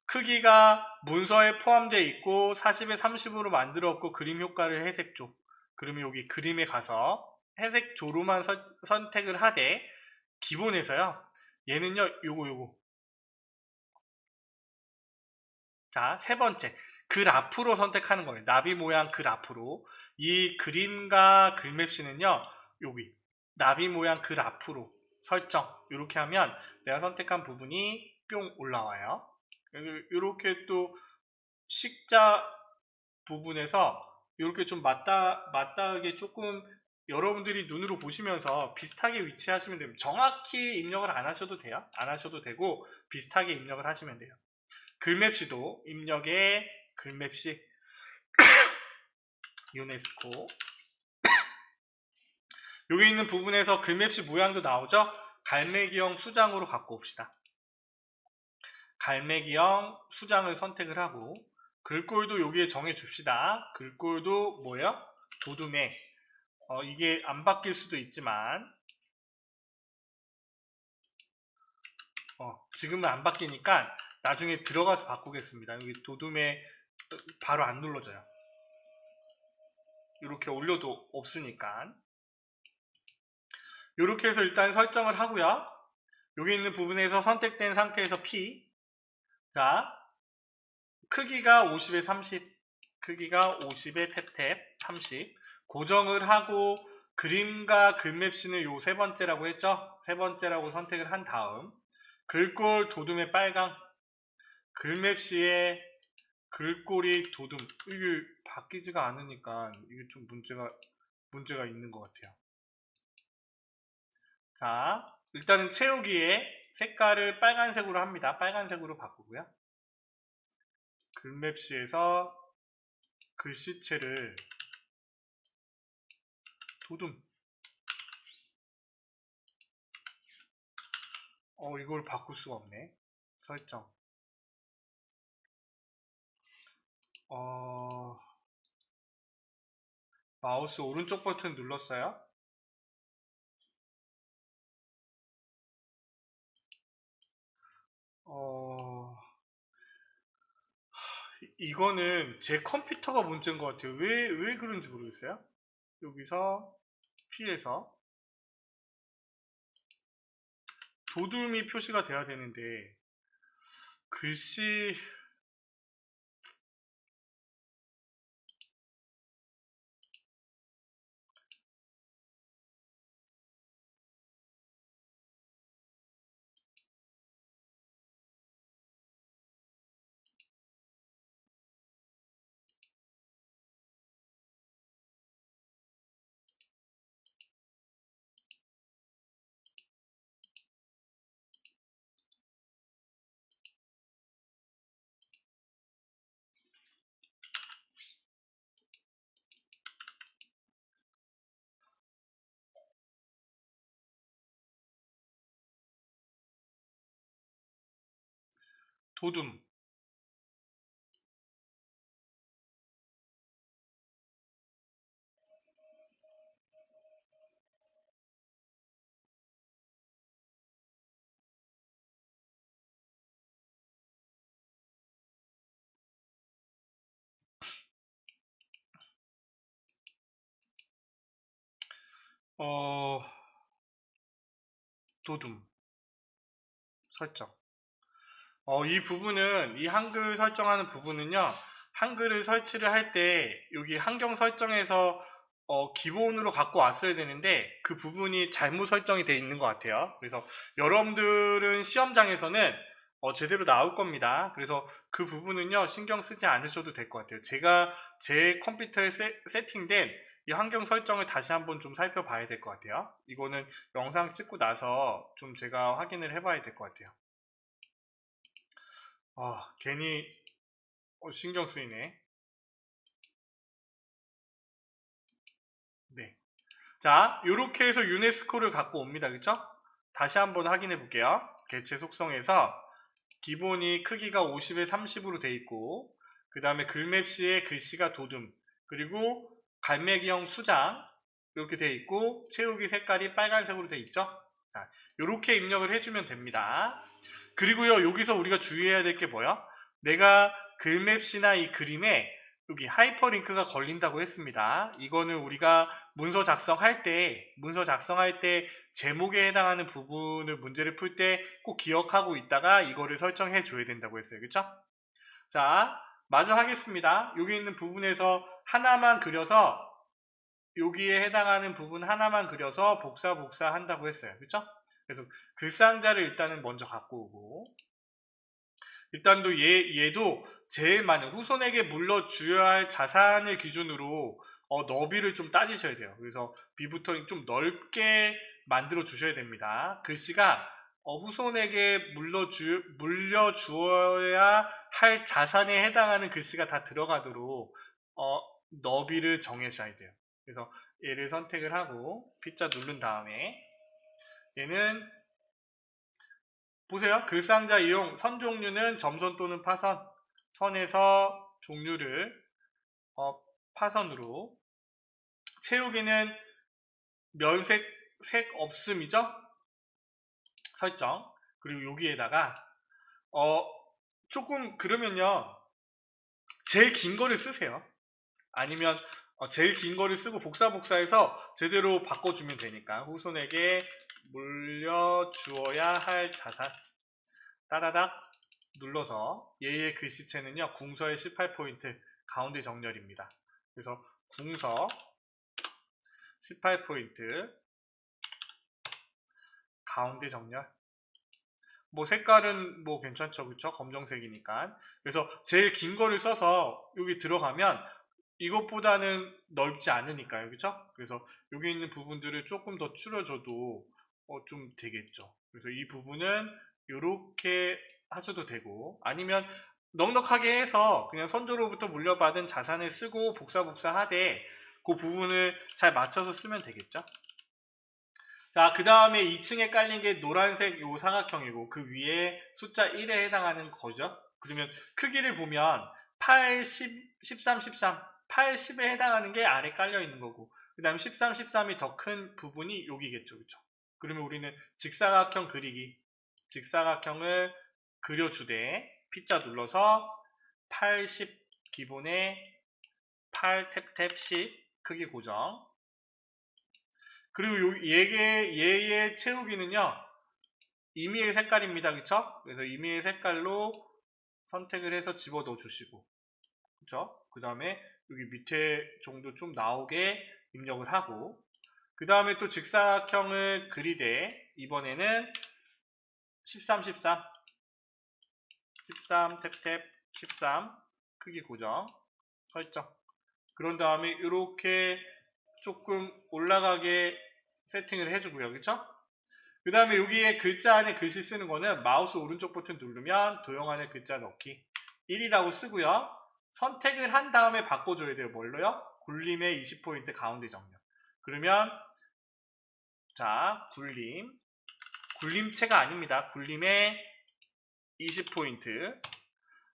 크기가 문서에 포함되어 있고 40에 30으로 만들었고 그림 효과를 회색조 그러면 여기 그림에 가서 회색조로만 선택을 하되 기본에서요 얘는요 요거 자 세 번째 글 앞으로 선택하는 거예요. 나비 모양 글 앞으로 이 그림과 글맵시는요 여기 나비 모양 글 앞으로 설정 이렇게 하면 내가 선택한 부분이 뿅 올라와요. 이렇게 또 식자 부분에서 이렇게 좀 맞닿게 조금 여러분들이 눈으로 보시면서 비슷하게 위치하시면 됩니다. 정확히 입력을 안 하셔도 돼요. 안 하셔도 되고 비슷하게 입력을 하시면 돼요. 글맵시도 입력에 글맵시 유네스코 여기 있는 부분에서 글맵시 모양도 나오죠? 갈매기형 수장으로 갖고 옵시다. 갈매기형 수장을 선택을 하고 글꼴도 여기에 정해 줍시다. 글꼴도 뭐예요? 도둠에 이게 안 바뀔 수도 있지만 지금은 안 바뀌니까 나중에 들어가서 바꾸겠습니다. 여기 도둠에 바로 안 눌러져요. 이렇게 올려도 없으니까 이렇게 해서 일단 설정을 하고요. 여기 있는 부분에서 선택된 상태에서 P 자 크기가 50에 30 크기가 50에 탭탭 30 고정을 하고 그림과 글맵시는 요 세 번째라고 했죠? 세 번째라고 선택을 한 다음 글꼴 도둠의 빨강 글맵시에 글꼴이 도둠 이게 바뀌지가 않으니까 이게 좀 문제가 있는 것 같아요. 자 일단은 채우기에 색깔을 빨간색으로 합니다. 빨간색으로 바꾸고요. 글맵시에서 글씨체를 도둠 이걸 바꿀 수가 없네. 설정 마우스 오른쪽 버튼 눌렀어요. 이거는 제 컴퓨터가 문제인 것 같아요. 왜 그런지 모르겠어요. 여기서 P에서 도둠이 표시가 돼야 되는데 글씨 도둠 도둠 설정 이 부분은 이 한글 설정하는 부분은요 한글을 설치를 할 때 여기 환경 설정에서 기본으로 갖고 왔어야 되는데 그 부분이 잘못 설정이 되어 있는 것 같아요. 그래서 여러분들은 시험장에서는 제대로 나올 겁니다. 그래서 그 부분은요 신경 쓰지 않으셔도 될 것 같아요. 제가 제 컴퓨터에 세팅된 이 환경 설정을 다시 한번 좀 살펴봐야 될 것 같아요. 이거는 영상 찍고 나서 좀 제가 확인을 해봐야 될 것 같아요. 괜히 신경 쓰이네. 네. 자, 이렇게 해서 유네스코를 갖고 옵니다. 그쵸? 다시 한번 확인해 볼게요. 개체 속성에서 기본이 크기가 50에 30으로 돼 있고 그 다음에 글맵시에 글씨가 도둠 그리고 갈매기형 수장 이렇게 돼 있고 채우기 색깔이 빨간색으로 돼 있죠? 자, 이렇게 입력을 해주면 됩니다. 그리고요 여기서 우리가 주의해야 될 게 뭐야? 내가 글맵시나 이 그림에 여기 하이퍼링크가 걸린다고 했습니다. 이거는 우리가 문서 작성할 때 제목에 해당하는 부분을 문제를 풀 때 꼭 기억하고 있다가 이거를 설정해 줘야 된다고 했어요. 그쵸? 자, 마저 하겠습니다. 여기 있는 부분에서 하나만 그려서 여기에 해당하는 부분 하나만 그려서 복사 한다고 했어요. 그쵸? 그래서 글상자를 일단은 먼저 갖고 오고 일단도 얘도 제일 많은 후손에게 물려주어야 할 자산을 기준으로 너비를 좀 따지셔야 돼요. 그래서 B부터 좀 넓게 만들어 주셔야 됩니다. 글씨가 후손에게 물려주어야 할 자산에 해당하는 글씨가 다 들어가도록 너비를 정하셔야 돼요. 그래서 얘를 선택을 하고 P자 누른 다음에 얘는 보세요. 글상자 이용 선 종류는 점선 또는 파선, 선에서 종류를 파선으로, 채우기는 면색 색 없음이죠. 설정. 그리고 여기에다가 조금 그러면요 제일 긴 거를 쓰세요. 아니면 제일 긴 거를 쓰고 복사해서 제대로 바꿔주면 되니까. 후손에게 물려주어야 할 자산 따다닥 눌러서 얘의 글씨체는요 궁서의 18포인트 가운데 정렬입니다. 그래서 궁서 18포인트 가운데 정렬. 뭐 색깔은 뭐 괜찮죠, 그쵸? 검정색이니까. 그래서 제일 긴 거를 써서 여기 들어가면 이것보다는 넓지 않으니까요, 그쵸? 그래서 여기 있는 부분들을 조금 더 줄여줘도 좀 되겠죠. 그래서 이 부분은 이렇게 하셔도 되고, 아니면 넉넉하게 해서 그냥 선조로부터 물려받은 자산을 쓰고 복사하되 그 부분을 잘 맞춰서 쓰면 되겠죠. 자, 그 다음에 2층에 깔린 게 노란색 요 사각형이고 그 위에 숫자 1에 해당하는 거죠. 그러면 크기를 보면 8, 10, 13, 13, 8, 10에 해당하는 게 아래 깔려 있는 거고 그 다음에 13, 13이 더 큰 부분이 여기겠죠. 그쵸? 그러면 우리는 직사각형 그리기, 직사각형을 그려주되 P자 눌러서 8, 10 기본에 8 탭 10 크기 고정. 그리고 얘의 채우기는요 임의의 색깔입니다. 그쵸? 그래서 임의의 색깔로 선택을 해서 집어넣어 주시고, 그쵸? 그 다음에 여기 밑에 정도 좀 나오게 입력을 하고, 그 다음에 또 직사각형을 그리되 이번에는 13, 13 탭 13 크기 고정 설정. 그런 다음에 이렇게 조금 올라가게 세팅을 해주고요. 그쵸? 그 다음에 여기에 글자 안에 글씨 쓰는 거는 마우스 오른쪽 버튼 누르면 도형 안에 글자 넣기 1이라고 쓰고요. 선택을 한 다음에 바꿔줘야 돼요. 뭘로요? 굴림의 20포인트 가운데 정렬. 그러면 자, 굴림체가 아닙니다. 굴림의 20포인트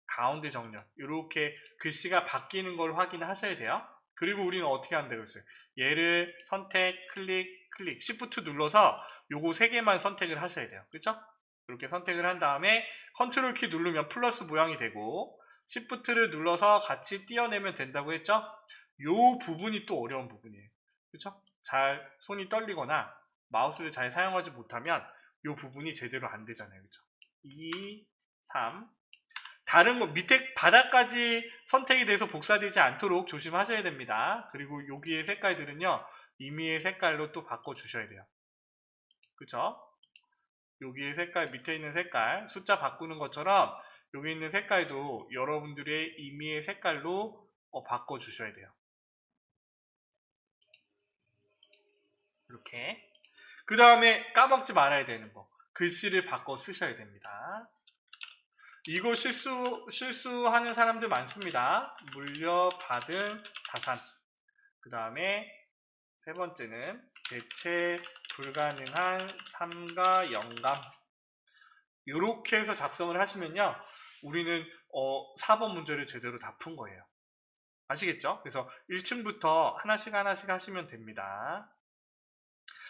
가운데 정렬. 이렇게 글씨가 바뀌는 걸 확인하셔야 돼요. 그리고 우리는 어떻게 한다고 했어요? 얘를 선택, 클릭, Shift 눌러서 요거 3개만 선택을 하셔야 돼요. 그쵸? 이렇게 선택을 한 다음에 컨트롤 키 누르면 플러스 모양이 되고 Shift를 눌러서 같이 띄어내면 된다고 했죠? 요 부분이 또 어려운 부분이에요. 그쵸? 잘 손이 떨리거나 마우스를 잘 사용하지 못하면 요 부분이 제대로 안 되잖아요. 그쵸? 2, 3 다른 거 밑에 바닥까지 선택이 돼서 복사되지 않도록 조심하셔야 됩니다. 그리고 여기의 색깔들은요 임의의 색깔로 또 바꿔 주셔야 돼요. 그쵸? 여기의 색깔, 밑에 있는 색깔 숫자 바꾸는 것처럼 여기 있는 색깔도 여러분들의 임의의 색깔로 바꿔 주셔야 돼요. 이렇게. 그 다음에 까먹지 말아야 되는 거, 글씨를 바꿔 쓰셔야 됩니다. 이거 실수하는 사람들 많습니다. 물려받은 자산. 그 다음에 세 번째는 대체 불가능한 삼가 영감. 이렇게 해서 작성을 하시면요 우리는 4번 문제를 제대로 다 푼 거예요. 아시겠죠? 그래서 1층부터 하나씩 하시면 됩니다.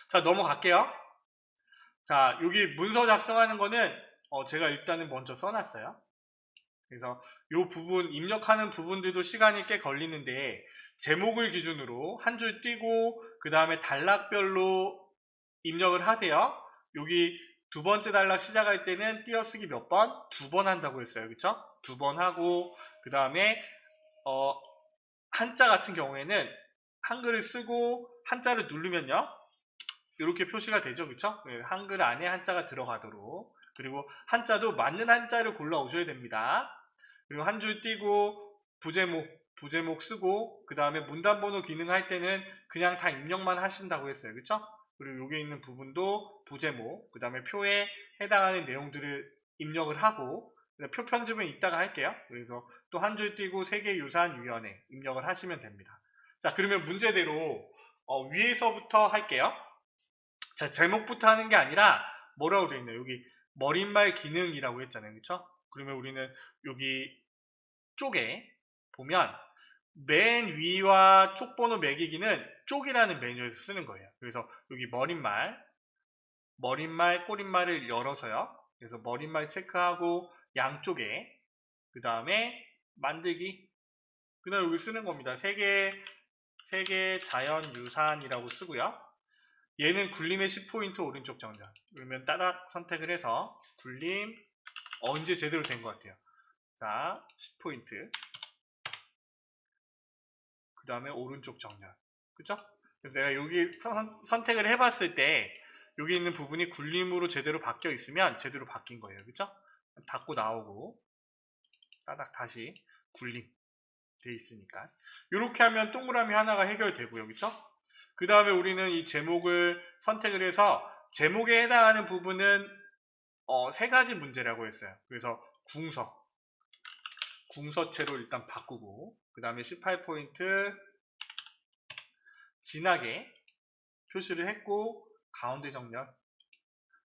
자, 넘어갈게요. 자, 여기 문서 작성하는 거는 제가 일단은 먼저 써놨어요. 그래서 이 부분, 입력하는 부분들도 시간이 꽤 걸리는데 제목을 기준으로 한 줄 띄고 그 다음에 단락별로 입력을 하세요. 여기 두 번째 단락 시작할 때는 띄어쓰기 몇 번? 2번 한다고 했어요. 그쵸? 2번 하고 그 다음에 한자 같은 경우에는 한글을 쓰고 한자를 누르면요 이렇게 표시가 되죠. 그쵸? 한글 안에 한자가 들어가도록. 그리고 한자도 맞는 한자를 골라 오셔야 됩니다. 그리고 한 줄 띄고 부제목 부제목 쓰고 그 다음에 문단번호 기능 할 때는 그냥 다 입력만 하신다고 했어요. 그쵸? 그리고 여기 있는 부분도 부제목, 그 다음에 표에 해당하는 내용들을 입력을 하고 표 편집은 이따가 할게요. 그래서 또 한 줄 띄고 세계유산위원회 입력을 하시면 됩니다. 자, 그러면 문제대로 위에서부터 할게요. 자, 제목부터 하는 게 아니라 뭐라고 되어 있나요? 여기 머릿말 기능이라고 했잖아요. 그렇죠? 그러면 우리는 여기 쪽에 보면 맨 위와 쪽번호 매기기는 쪽이라는 메뉴에서 쓰는 거예요. 그래서 여기 머릿말, 꼬릿말을 열어서요. 그래서 머릿말 체크하고 양쪽에 그 다음에 만들기 그 다음에 여기 쓰는 겁니다. 세계 자연유산이라고 쓰고요. 얘는 굴림의 10포인트 오른쪽 정렬. 그러면 따닥 선택을 해서 굴림 언제 제대로 된 것 같아요. 자, 10포인트. 그 다음에 오른쪽 정렬. 그쵸? 그래서 내가 여기 선택을 해봤을 때 여기 있는 부분이 굴림으로 제대로 바뀌어 있으면 제대로 바뀐 거예요. 그쵸? 닫고 나오고 따닥 다시 굴림 돼 있으니까 이렇게 하면 동그라미 하나가 해결되고요. 그쵸? 그 다음에 우리는 이 제목을 선택을 해서 제목에 해당하는 부분은 세 가지 문제라고 했어요. 그래서 궁서체로 일단 바꾸고 그 다음에 18포인트 진하게 표시를 했고 가운데 정렬.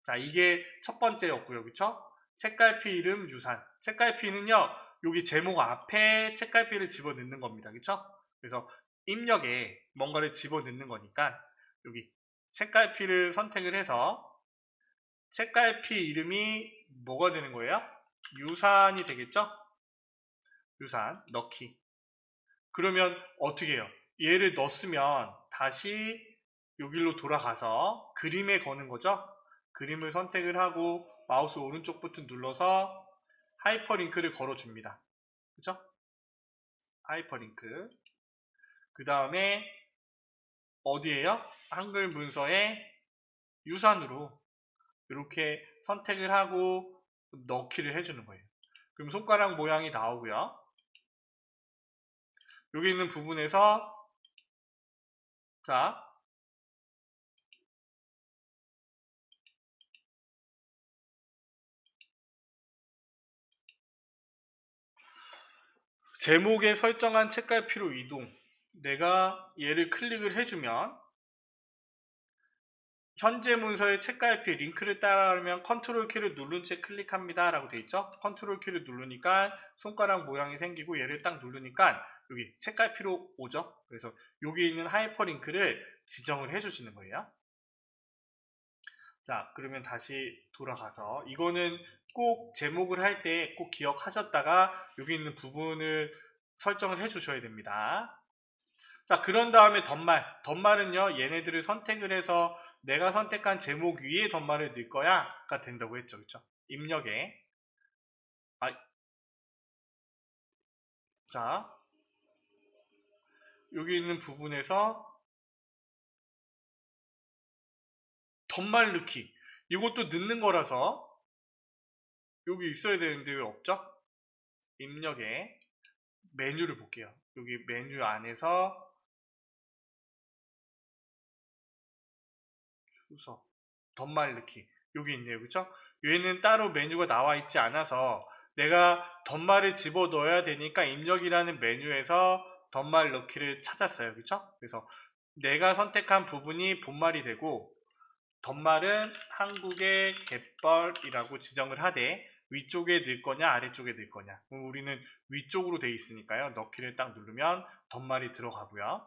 자, 이게 첫 번째였고요. 그쵸? 책갈피 이름 유산. 책갈피는요 여기 제목 앞에 책갈피를 집어넣는 겁니다. 그쵸? 그래서 입력에 뭔가를 집어넣는 거니까 여기 책갈피를 선택을 해서 책갈피 이름이 뭐가 되는 거예요? 유산이 되겠죠? 유산 넣기. 그러면 어떻게 해요? 얘를 넣었으면 다시 여기로 돌아가서 그림에 거는 거죠? 그림을 선택을 하고 마우스 오른쪽 버튼 눌러서 하이퍼링크를 걸어줍니다. 그죠? 하이퍼링크. 그 다음에 어디에요? 한글 문서에 유산으로 이렇게 선택을 하고 넣기를 해주는 거예요. 그럼 손가락 모양이 나오고요. 여기 있는 부분에서 자 제목에 설정한 책갈피로 이동. 내가 얘를 클릭을 해주면 현재 문서의 책갈피 링크를 따라가면 컨트롤 키를 누른 채 클릭합니다 라고 되어 있죠. 컨트롤 키를 누르니까 손가락 모양이 생기고 얘를 딱 누르니까 여기 책갈피로 오죠. 그래서 여기 있는 하이퍼링크를 지정을 해주시는 거예요. 자, 그러면 다시 돌아가서 이거는 꼭 제목을 할 때 꼭 기억하셨다가 여기 있는 부분을 설정을 해 주셔야 됩니다. 자, 그런 다음에 덧말은요 얘네들을 선택을 해서 내가 선택한 제목 위에 덧말을 넣을 거야 가 된다고 했죠. 그쵸? 입력에 자, 여기 있는 부분에서 덧말 넣기 이것도 넣는 거라서 여기 있어야 되는데 왜 없죠? 입력에 메뉴를 볼게요. 여기 메뉴 안에서 추석 덧말 넣기 여기 있네요. 그쵸? 얘는 따로 메뉴가 나와 있지 않아서 내가 덧말을 집어 넣어야 되니까 입력이라는 메뉴에서 덧말 넣기를 찾았어요. 그쵸? 그래서 내가 선택한 부분이 본말이 되고 덧말은 한국의 갯벌이라고 지정을 하되 위쪽에 넣을 거냐 아래쪽에 넣을 거냐. 그럼 우리는 위쪽으로 돼 있으니까요. 넣기를 딱 누르면 덧말이 들어가고요.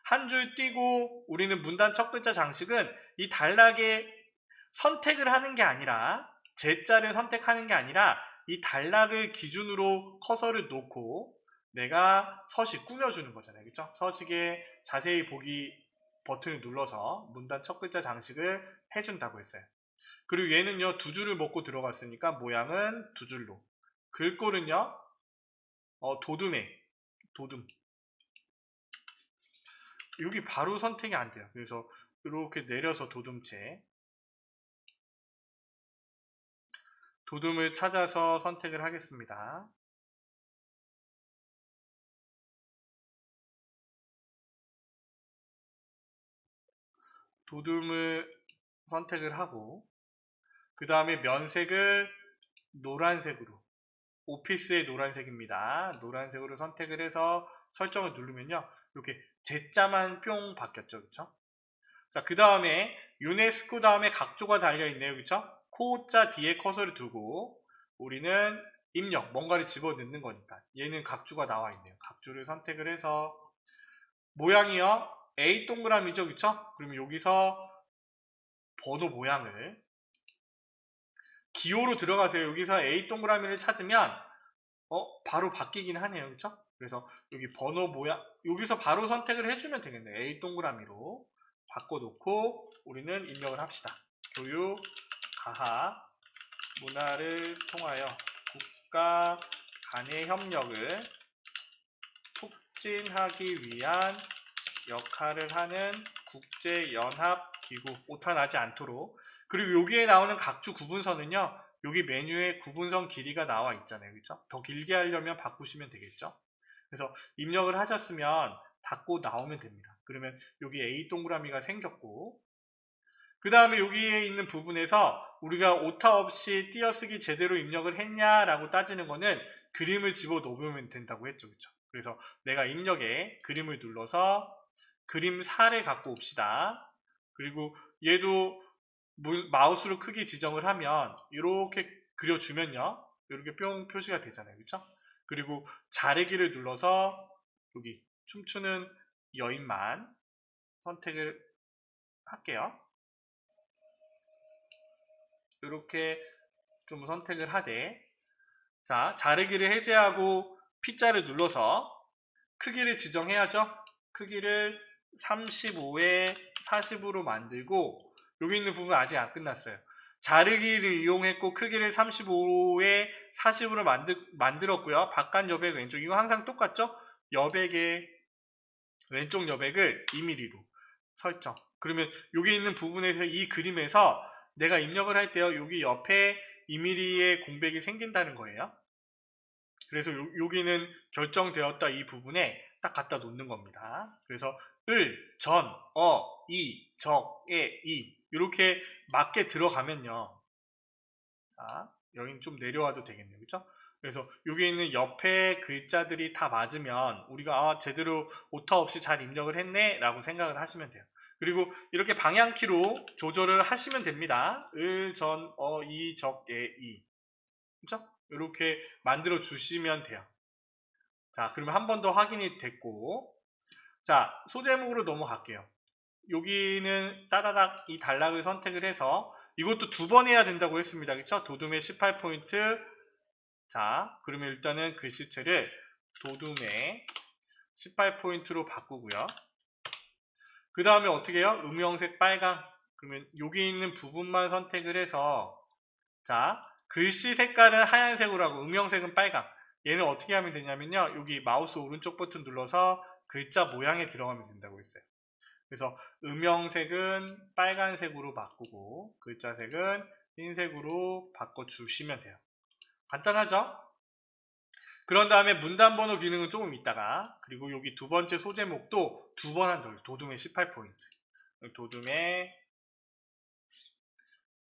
한 줄 띄고 우리는 문단 첫 글자 장식은 이 단락에 선택을 하는 게 아니라 제자를 선택하는 게 아니라 이 단락을 기준으로 커서를 놓고 내가 서식 꾸며주는 거잖아요. 그쵸? 서식에 자세히 보기 버튼을 눌러서 문단 첫 글자 장식을 해준다고 했어요. 그리고 얘는요 두 줄을 먹고 들어갔으니까 모양은 두 줄로. 글꼴은요 도둠 여기 바로 선택이 안 돼요. 그래서 이렇게 내려서 도둠을 찾아서 선택을 하겠습니다. 도둠을 선택을 하고 그 다음에 면색을 노란색으로, 오피스의 노란색입니다. 노란색으로 선택을 해서 설정을 누르면요, 이렇게 Z자만 뿅 바뀌었죠, 그쵸? 자, 그 다음에 유네스코 다음에 각조가 달려있네요, 그쵸? 코자 뒤에 커서를 두고 우리는 입력, 뭔가를 집어넣는 거니까 얘는 각주가 나와 있네요. 각주를 선택을 해서 모양이요, A 동그라미죠, 그쵸? 그러면 여기서 번호 모양을 기호로 들어가세요. 여기서 A 동그라미를 찾으면 바로 바뀌긴 하네요, 그쵸? 그래서 여기 번호 모양, 여기서 바로 선택을 해주면 되겠네요. A 동그라미로 바꿔놓고 우리는 입력을 합시다. 교육, 가학, 문화를 통하여 국가 간의 협력을 촉진하기 위한 역할을 하는 국제연합기구, 오타 나지 않도록. 그리고 여기에 나오는 각주 구분선은요, 여기 메뉴에 구분선 길이가 나와 있잖아요, 그렇죠? 더 길게 하려면 바꾸시면 되겠죠. 그래서 입력을 하셨으면 닫고 나오면 됩니다. 그러면 여기 A 동그라미가 생겼고, 그 다음에 여기에 있는 부분에서 우리가 오타 없이 띄어쓰기 제대로 입력을 했냐라고 따지는 거는 그림을 집어넣으면 된다고 했죠, 그렇죠? 그래서 내가 입력에 그림을 눌러서 그림사를 갖고 옵시다. 그리고 얘도 마우스로 크기 지정을 하면 이렇게 그려주면요, 이렇게 뿅 표시가 되잖아요, 그렇죠? 그리고 자르기를 눌러서 여기 춤추는 여인만 선택을 할게요. 이렇게 좀 선택을 하되, 자, 자르기를 해제하고 P자를 눌러서 크기를 지정해야죠. 크기를 35에 40으로 만들고, 여기 있는 부분 아직 안 끝났어요. 자르기를 이용했고 크기를 35에 40으로 만들었고요. 바깥 여백 왼쪽, 이거 항상 똑같죠? 여백의 왼쪽 여백을 2mm로 설정. 그러면 여기 있는 부분에서 이 그림에서 내가 입력을 할 때요, 여기 옆에 2mm의 공백이 생긴다는 거예요. 그래서 여기는 결정되었다, 이 부분에 딱 갖다 놓는 겁니다. 그래서 을, 전, 이, 적, 이 이렇게 맞게 들어가면요, 자, 여긴 좀 내려와도 되겠네요, 그렇죠? 그래서 여기 있는 옆에 글자들이 다 맞으면 우리가 제대로 오타 없이 잘 입력을 했네 라고 생각을 하시면 돼요. 그리고 이렇게 방향키로 조절을 하시면 됩니다. 을, 전, 이, 적, 이, 그렇죠? 이렇게 만들어 주시면 돼요. 자, 그러면 한 번 더 확인이 됐고, 자, 소제목으로 넘어갈게요. 여기는 따다닥 이 단락을 선택을 해서 이것도 2번 해야 된다고 했습니다, 그렇죠? 도둠의 18포인트. 자, 그러면 일단은 글씨체를 도둠의 18포인트로 바꾸고요. 그 다음에 어떻게 해요? 음영색 빨강. 그러면 여기 있는 부분만 선택을 해서, 자, 글씨 색깔은 하얀색으로 하고 음영색은 빨강. 얘는 어떻게 하면 되냐면요, 여기 마우스 오른쪽 버튼 눌러서 글자 모양에 들어가면 된다고 했어요. 그래서 음영색은 빨간색으로 바꾸고 글자색은 흰색으로 바꿔주시면 돼요. 간단하죠? 그런 다음에 문단번호 기능은 조금 있다가, 그리고 여기 두 번째 소제목도 2번 한다. 도둠의 18포인트.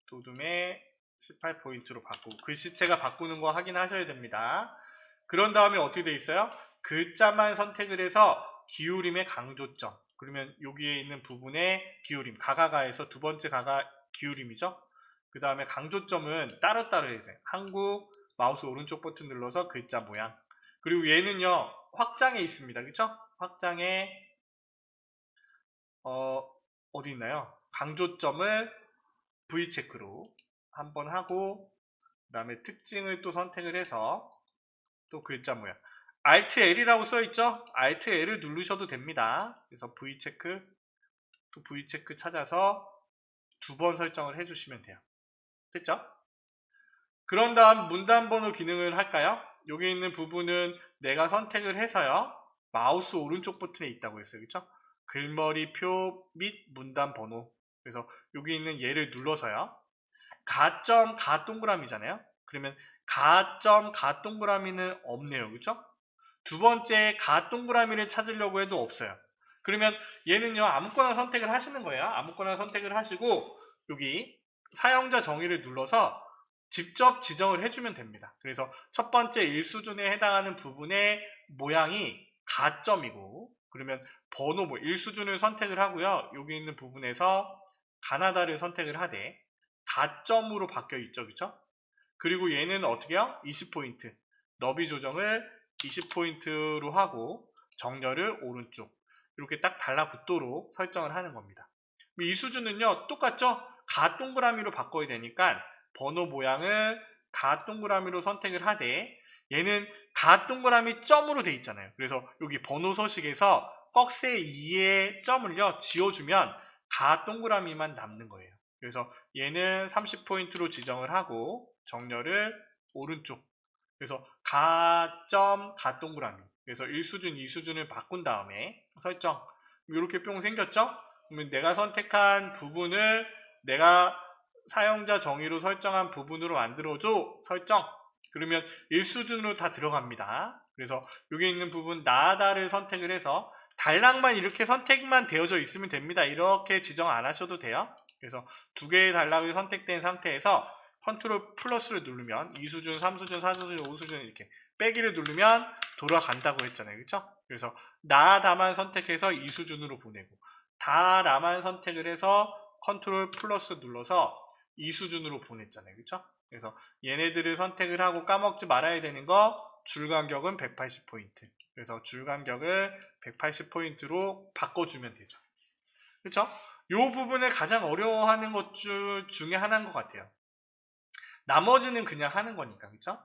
도둠의 18포인트로 바꾸고 글씨체가 바꾸는 거 확인하셔야 됩니다. 그런 다음에 어떻게 돼 있어요? 글자만 선택을 해서 기울임의 강조점. 그러면 여기에 있는 부분에 기울임, 가가가에서 두 번째 가가 기울임이죠. 그 다음에 강조점은 따로따로 해주세요. 한국, 마우스 오른쪽 버튼 눌러서 글자 모양. 그리고 얘는요, 확장에 있습니다, 그쵸? 확장에 어디 있나요? 강조점을 V체크로 한번 하고, 그 다음에 특징을 또 선택을 해서 또 글자 모양, Alt L이라고 써있죠? Alt L을 누르셔도 됩니다. 그래서 V체크, 또 V체크 찾아서 2번 설정을 해주시면 돼요. 됐죠? 그런 다음 문단번호 기능을 할까요? 여기 있는 부분은 내가 선택을 해서요, 마우스 오른쪽 버튼에 있다고 했어요, 그쵸? 글머리표 및 문단번호. 그래서 여기 있는 얘를 눌러서요, 가점 가 동그라미잖아요. 그러면 가점 가 동그라미는 없네요, 그쵸? 두 번째 가 동그라미를 찾으려고 해도 없어요. 그러면 얘는요, 아무거나 선택을 하시는 거예요. 아무거나 선택을 하시고 여기 사용자 정의를 눌러서 직접 지정을 해주면 됩니다. 그래서 첫 번째 1수준에 해당하는 부분의 모양이 가점이고, 그러면 번호 1수준을 선택을 하고요. 여기 있는 부분에서 가나다를 선택을 하되 가점으로 바뀌어 있죠. 그쵸? 그리고 얘는 어떻게 해요? 20포인트. 너비 조정을 20포인트로 하고 정렬을 오른쪽. 이렇게 딱 달라붙도록 설정을 하는 겁니다. 이 수준은요, 똑같죠? 가 동그라미로 바꿔야 되니까 번호 모양을 가 동그라미로 선택을 하되 얘는 가 동그라미 점으로 돼 있잖아요. 그래서 여기 번호 서식에서 꺽쇠 2의 점을요, 지워주면 가 동그라미만 남는 거예요. 그래서 얘는 30포인트로 지정을 하고 정렬을 오른쪽. 그래서 가점 가동그라미. 그래서 1수준, 2수준을 바꾼 다음에 설정. 이렇게 뿅 생겼죠? 그러면 내가 선택한 부분을 내가 사용자 정의로 설정한 부분으로 만들어줘. 설정. 그러면 1수준으로 다 들어갑니다. 그래서 여기 있는 부분 나다를 선택을 해서 단락만 이렇게 선택만 되어져 있으면 됩니다. 이렇게 지정 안 하셔도 돼요. 그래서 두 개의 단락이 선택된 상태에서 컨트롤 플러스를 누르면 2수준, 3수준, 4수준, 5수준 이렇게 빼기를 누르면 돌아간다고 했잖아요. 그렇죠? 그래서 나다만 선택해서 2수준으로 보내고 다라만 선택을 해서 컨트롤 플러스 눌러서 2수준으로 보냈잖아요. 그렇죠? 그래서 얘네들을 선택을 하고 까먹지 말아야 되는 거 줄간격은 180포인트. 그래서 줄간격을 180포인트로 바꿔주면 되죠. 그렇죠? 이 부분을 가장 어려워하는 것 중에 하나인 것 같아요. 나머지는 그냥 하는 거니까. 그쵸?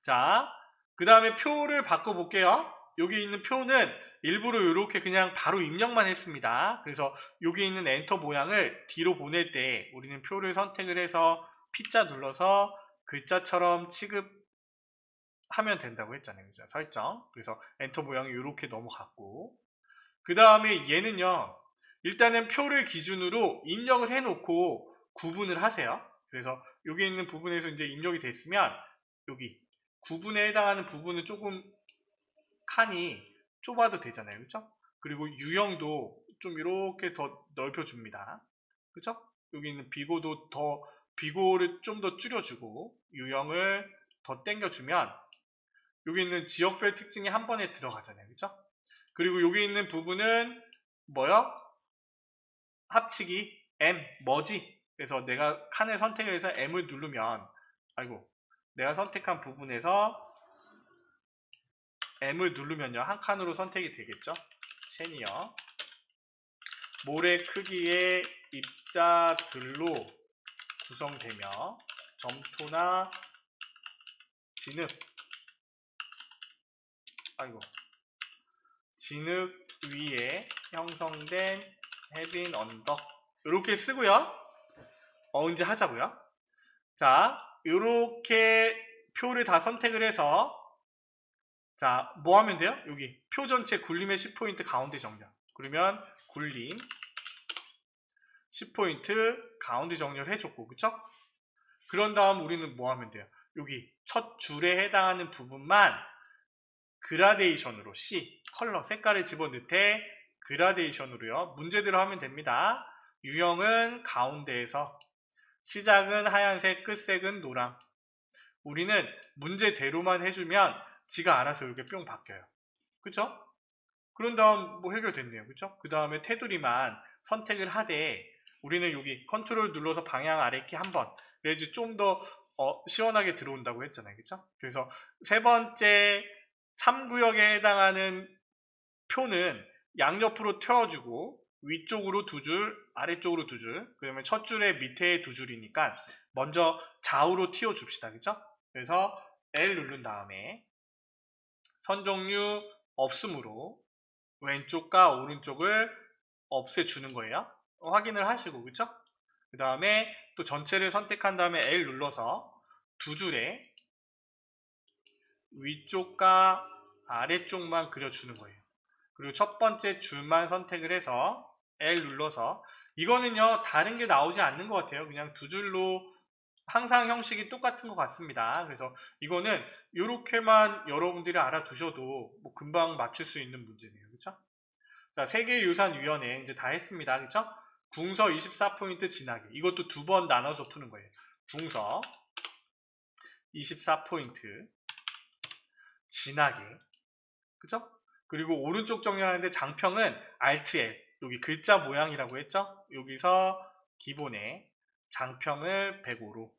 자, 그 다음에 표를 바꿔볼게요. 여기 있는 표는 일부러 이렇게 그냥 바로 입력만 했습니다. 그래서 여기 있는 엔터 모양을 뒤로 보낼 때 우리는 표를 선택을 해서 P자 눌러서 글자처럼 취급하면 된다고 했잖아요. 그죠? 설정. 그래서 엔터 모양이 이렇게 넘어갔고, 그 다음에 얘는요, 일단은 표를 기준으로 입력을 해놓고 구분을 하세요. 그래서 여기 있는 부분에서 이제 입력이 됐으면 여기 구분에 해당하는 부분은 조금 칸이 좁아도 되잖아요. 그렇죠? 그리고 유형도 좀 이렇게 더 넓혀줍니다. 그렇죠? 여기 있는 비고를 좀 더 줄여주고 유형을 더 당겨주면 여기 있는 지역별 특징이 한 번에 들어가잖아요. 그렇죠? 그리고 여기 있는 부분은 뭐요? 합치기 M 머지. 그래서 내가 칸을 선택을 해서 M을 누르면 내가 선택한 부분에서 M을 누르면요 한 칸으로 선택이 되겠죠. 세니어 모래 크기의 입자들로 구성되며 점토나 진흙 위에 형성된 해빈 언덕 이렇게 쓰고요. 이제 하자고요. 자, 이렇게 표를 다 선택을 해서 자, 뭐 하면 돼요? 여기 표 전체 굴림의 10포인트 가운데 정렬. 그러면 굴림 10포인트 가운데 정렬 해줬고, 그쵸? 그런 다음 우리는 뭐 하면 돼요? 여기 첫 줄에 해당하는 부분만 그라데이션으로 C, 컬러, 색깔을 집어넣되 그라데이션으로요. 문제대로 하면 됩니다. 유형은 가운데에서 시작은 하얀색, 끝색은 노랑. 우리는 문제대로만 해주면 지가 알아서 이렇게 뿅 바뀌어요. 그쵸? 그런 다음 뭐 해결됐네요. 그쵸? 그 다음에 테두리만 선택을 하되 우리는 여기 컨트롤 눌러서 방향 아래키 한번 그래야지 좀 더 시원하게 들어온다고 했잖아요. 그쵸? 그래서 세 번째 3구역에 해당하는 표는 양옆으로 튀어주고 위쪽으로 두 줄, 아래쪽으로 두 줄, 그러면 첫 줄에 밑에 두 줄이니까 먼저 좌우로 튀어줍시다. 그쵸? 그래서 L 누른 다음에 선 종류 없음으로 왼쪽과 오른쪽을 없애주는 거예요. 확인을 하시고, 그쵸? 그 다음에 또 전체를 선택한 다음에 L 눌러서 두 줄에 위쪽과 아래쪽만 그려주는 거예요. 그리고 첫 번째 줄만 선택을 해서 L 눌러서 이거는요 다른 게 나오지 않는 것 같아요. 그냥 두 줄로 항상 형식이 똑같은 것 같습니다. 그래서 이거는 이렇게만 여러분들이 알아두셔도 뭐 금방 맞출 수 있는 문제네요. 그렇죠? 자, 세계유산위원회 이제 다 했습니다. 그쵸? 궁서 24포인트 지나기. 이것도 두 번 나눠서 푸는 거예요. 궁서 24포인트 지나기. 그쵸? 그리고 오른쪽 정렬하는데 장평은 Alt L. 여기 글자 모양이라고 했죠? 여기서 기본에 장평을 105로.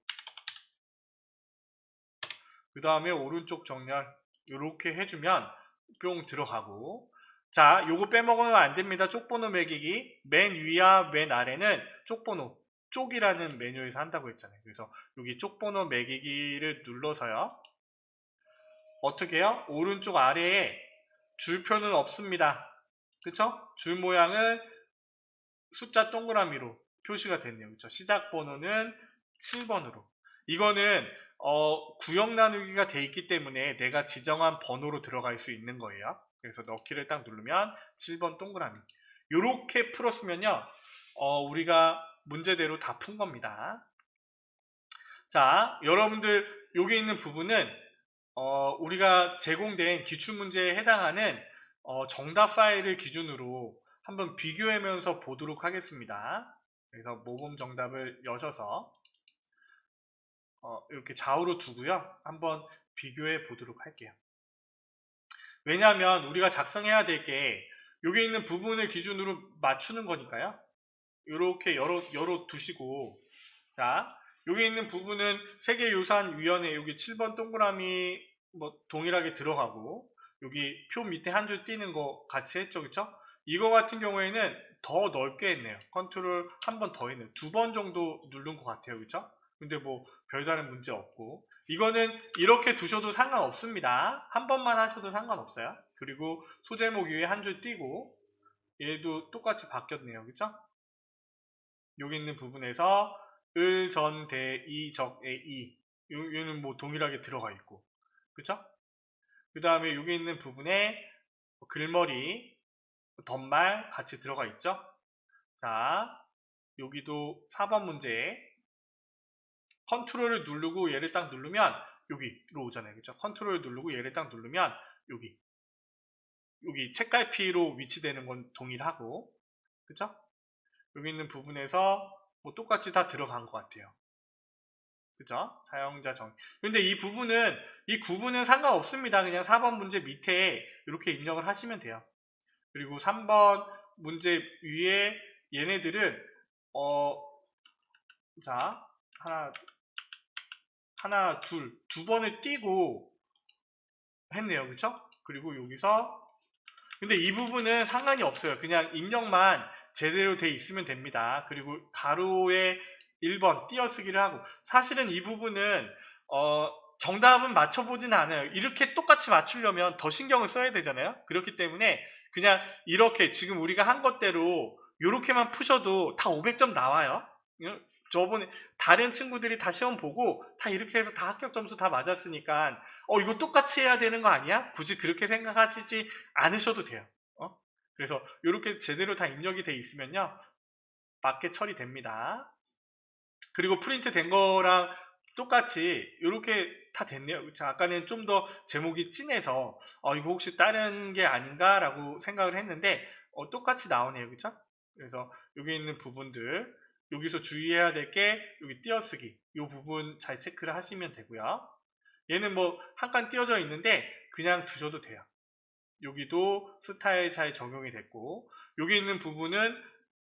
그 다음에 오른쪽 정렬 이렇게 해주면 뿅 들어가고. 자, 요거 빼먹으면 안 됩니다. 쪽번호 매기기. 맨 위와 맨 아래는 쪽번호, 쪽이라는 메뉴에서 한다고 했잖아요. 그래서 여기 쪽번호 매기기를 눌러서요. 어떻게 해요? 오른쪽 아래에 줄표는 없습니다. 그쵸? 줄 모양은 숫자 동그라미로 표시가 됐네요. 그쵸? 시작 번호는 7번으로. 이거는 구역 나누기가 돼 있기 때문에 내가 지정한 번호로 들어갈 수 있는 거예요. 그래서 넣기를 딱 누르면 7번 동그라미. 이렇게 풀었으면요, 우리가 문제대로 다 푼 겁니다. 자, 여러분들 여기 있는 부분은 우리가 제공된 기출문제에 해당하는 정답 파일을 기준으로 한번 비교하면서 보도록 하겠습니다. 그래서 모범 정답을 여셔서 이렇게 좌우로 두고요. 한번 비교해 보도록 할게요. 왜냐하면 우리가 작성해야 될 게 여기 있는 부분을 기준으로 맞추는 거니까요. 이렇게 열어 두시고, 자, 여기 있는 부분은 세계유산위원회 여기 7번 동그라미 뭐 동일하게 들어가고, 여기 표 밑에 한 줄 띄는 거 같이 했죠, 그쵸? 이거 같은 경우에는 더 넓게 했네요. 컨트롤 한 번 더 했네요. 2번 정도 누른 것 같아요, 그쵸? 근데 뭐 별다른 문제 없고, 이거는 이렇게 두셔도 상관없습니다. 한 번만 하셔도 상관없어요. 그리고 소제목 위에 한 줄 띄고, 얘도 똑같이 바뀌었네요, 그쵸? 여기 있는 부분에서 을, 전, 대, 이, 적, 에, 이, 얘는 뭐 동일하게 들어가 있고, 그쵸? 그 다음에 여기 있는 부분에 글머리, 덧말 같이 들어가 있죠? 자, 여기도 4번 문제 컨트롤을 누르고 얘를 딱 누르면 여기로 오잖아요, 그쵸? 컨트롤을 누르고 얘를 딱 누르면 여기 책갈피로 위치되는 건 동일하고, 그쵸? 여기 있는 부분에서 뭐 똑같이 다 들어간 것 같아요. 그죠? 사용자 정의. 근데 이 구분은 상관없습니다. 그냥 4번 문제 밑에 이렇게 입력을 하시면 돼요. 그리고 3번 문제 위에 얘네들은, 자, 두 번을 띄고 했네요. 그쵸? 그리고 여기서, 근데 이 부분은 상관이 없어요. 그냥 입력만 제대로 돼 있으면 됩니다. 그리고 가로에 1번 띄어쓰기를 하고, 사실은 이 부분은 정답은 맞춰보진 않아요. 이렇게 똑같이 맞추려면 더 신경을 써야 되잖아요. 그렇기 때문에 그냥 이렇게 지금 우리가 한 것대로 이렇게만 푸셔도 다 500점 나와요. 저번에 다른 친구들이 다 시험 보고 다 이렇게 해서 다 합격 점수 다 맞았으니까 이거 똑같이 해야 되는 거 아니야? 굳이 그렇게 생각하시지 않으셔도 돼요. 그래서 이렇게 제대로 다 입력이 돼 있으면요, 맞게 처리됩니다. 그리고 프린트 된 거랑 똑같이 이렇게 다 됐네요. 자, 아까는 좀 더 제목이 진해서 이거 혹시 다른 게 아닌가 라고 생각을 했는데 똑같이 나오네요. 그쵸? 그래서 여기 있는 부분들, 여기서 주의해야 될 게 여기 띄어쓰기, 이 부분 잘 체크를 하시면 되고요. 얘는 뭐 한 칸 띄어져 있는데 그냥 두셔도 돼요. 여기도 스타일 잘 적용이 됐고, 여기 있는 부분은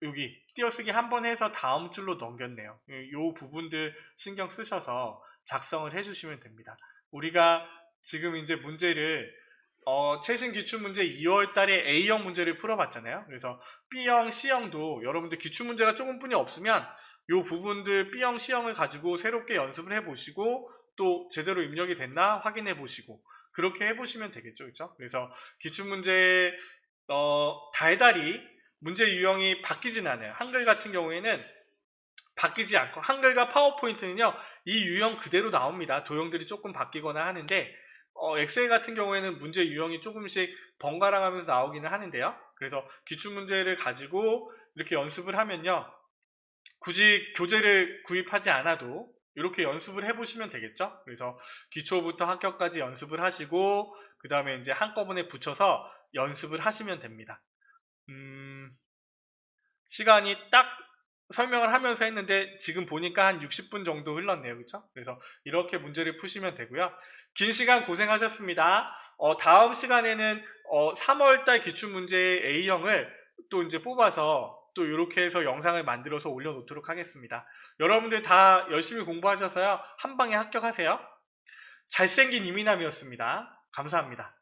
여기 띄어쓰기 한 번 해서 다음 줄로 넘겼네요. 이 부분들 신경 쓰셔서 작성을 해주시면 됩니다. 우리가 지금 이제 문제를 최신 기출문제 2월 달에 A형 문제를 풀어봤잖아요. 그래서 B형, C형도 여러분들 기출문제가 조금뿐이 없으면 이 부분들 B형, C형을 가지고 새롭게 연습을 해보시고 또 제대로 입력이 됐나 확인해 보시고 그렇게 해보시면 되겠죠. 그렇죠? 그래서 기출문제 달달이 문제 유형이 바뀌진 않아요. 한글 같은 경우에는 바뀌지 않고, 한글과 파워포인트는요 이 유형 그대로 나옵니다. 도형들이 조금 바뀌거나 하는데 엑셀 같은 경우에는 문제 유형이 조금씩 번갈아 가면서 나오기는 하는데요. 그래서 기출문제를 가지고 이렇게 연습을 하면요, 굳이 교재를 구입하지 않아도 이렇게 연습을 해보시면 되겠죠. 그래서 기초부터 합격까지 연습을 하시고 그 다음에 이제 한꺼번에 붙여서 연습을 하시면 됩니다. 시간이 딱 설명을 하면서 했는데 지금 보니까 한 60분 정도 흘렀네요. 그렇죠? 그래서 이렇게 문제를 푸시면 되고요. 긴 시간 고생하셨습니다. 다음 시간에는 3월달 기출문제 A형을 또 이제 뽑아서 또 이렇게 해서 영상을 만들어서 올려놓도록 하겠습니다. 여러분들 다 열심히 공부하셔서요. 한 방에 합격하세요. 잘생긴 이민남이었습니다. 감사합니다.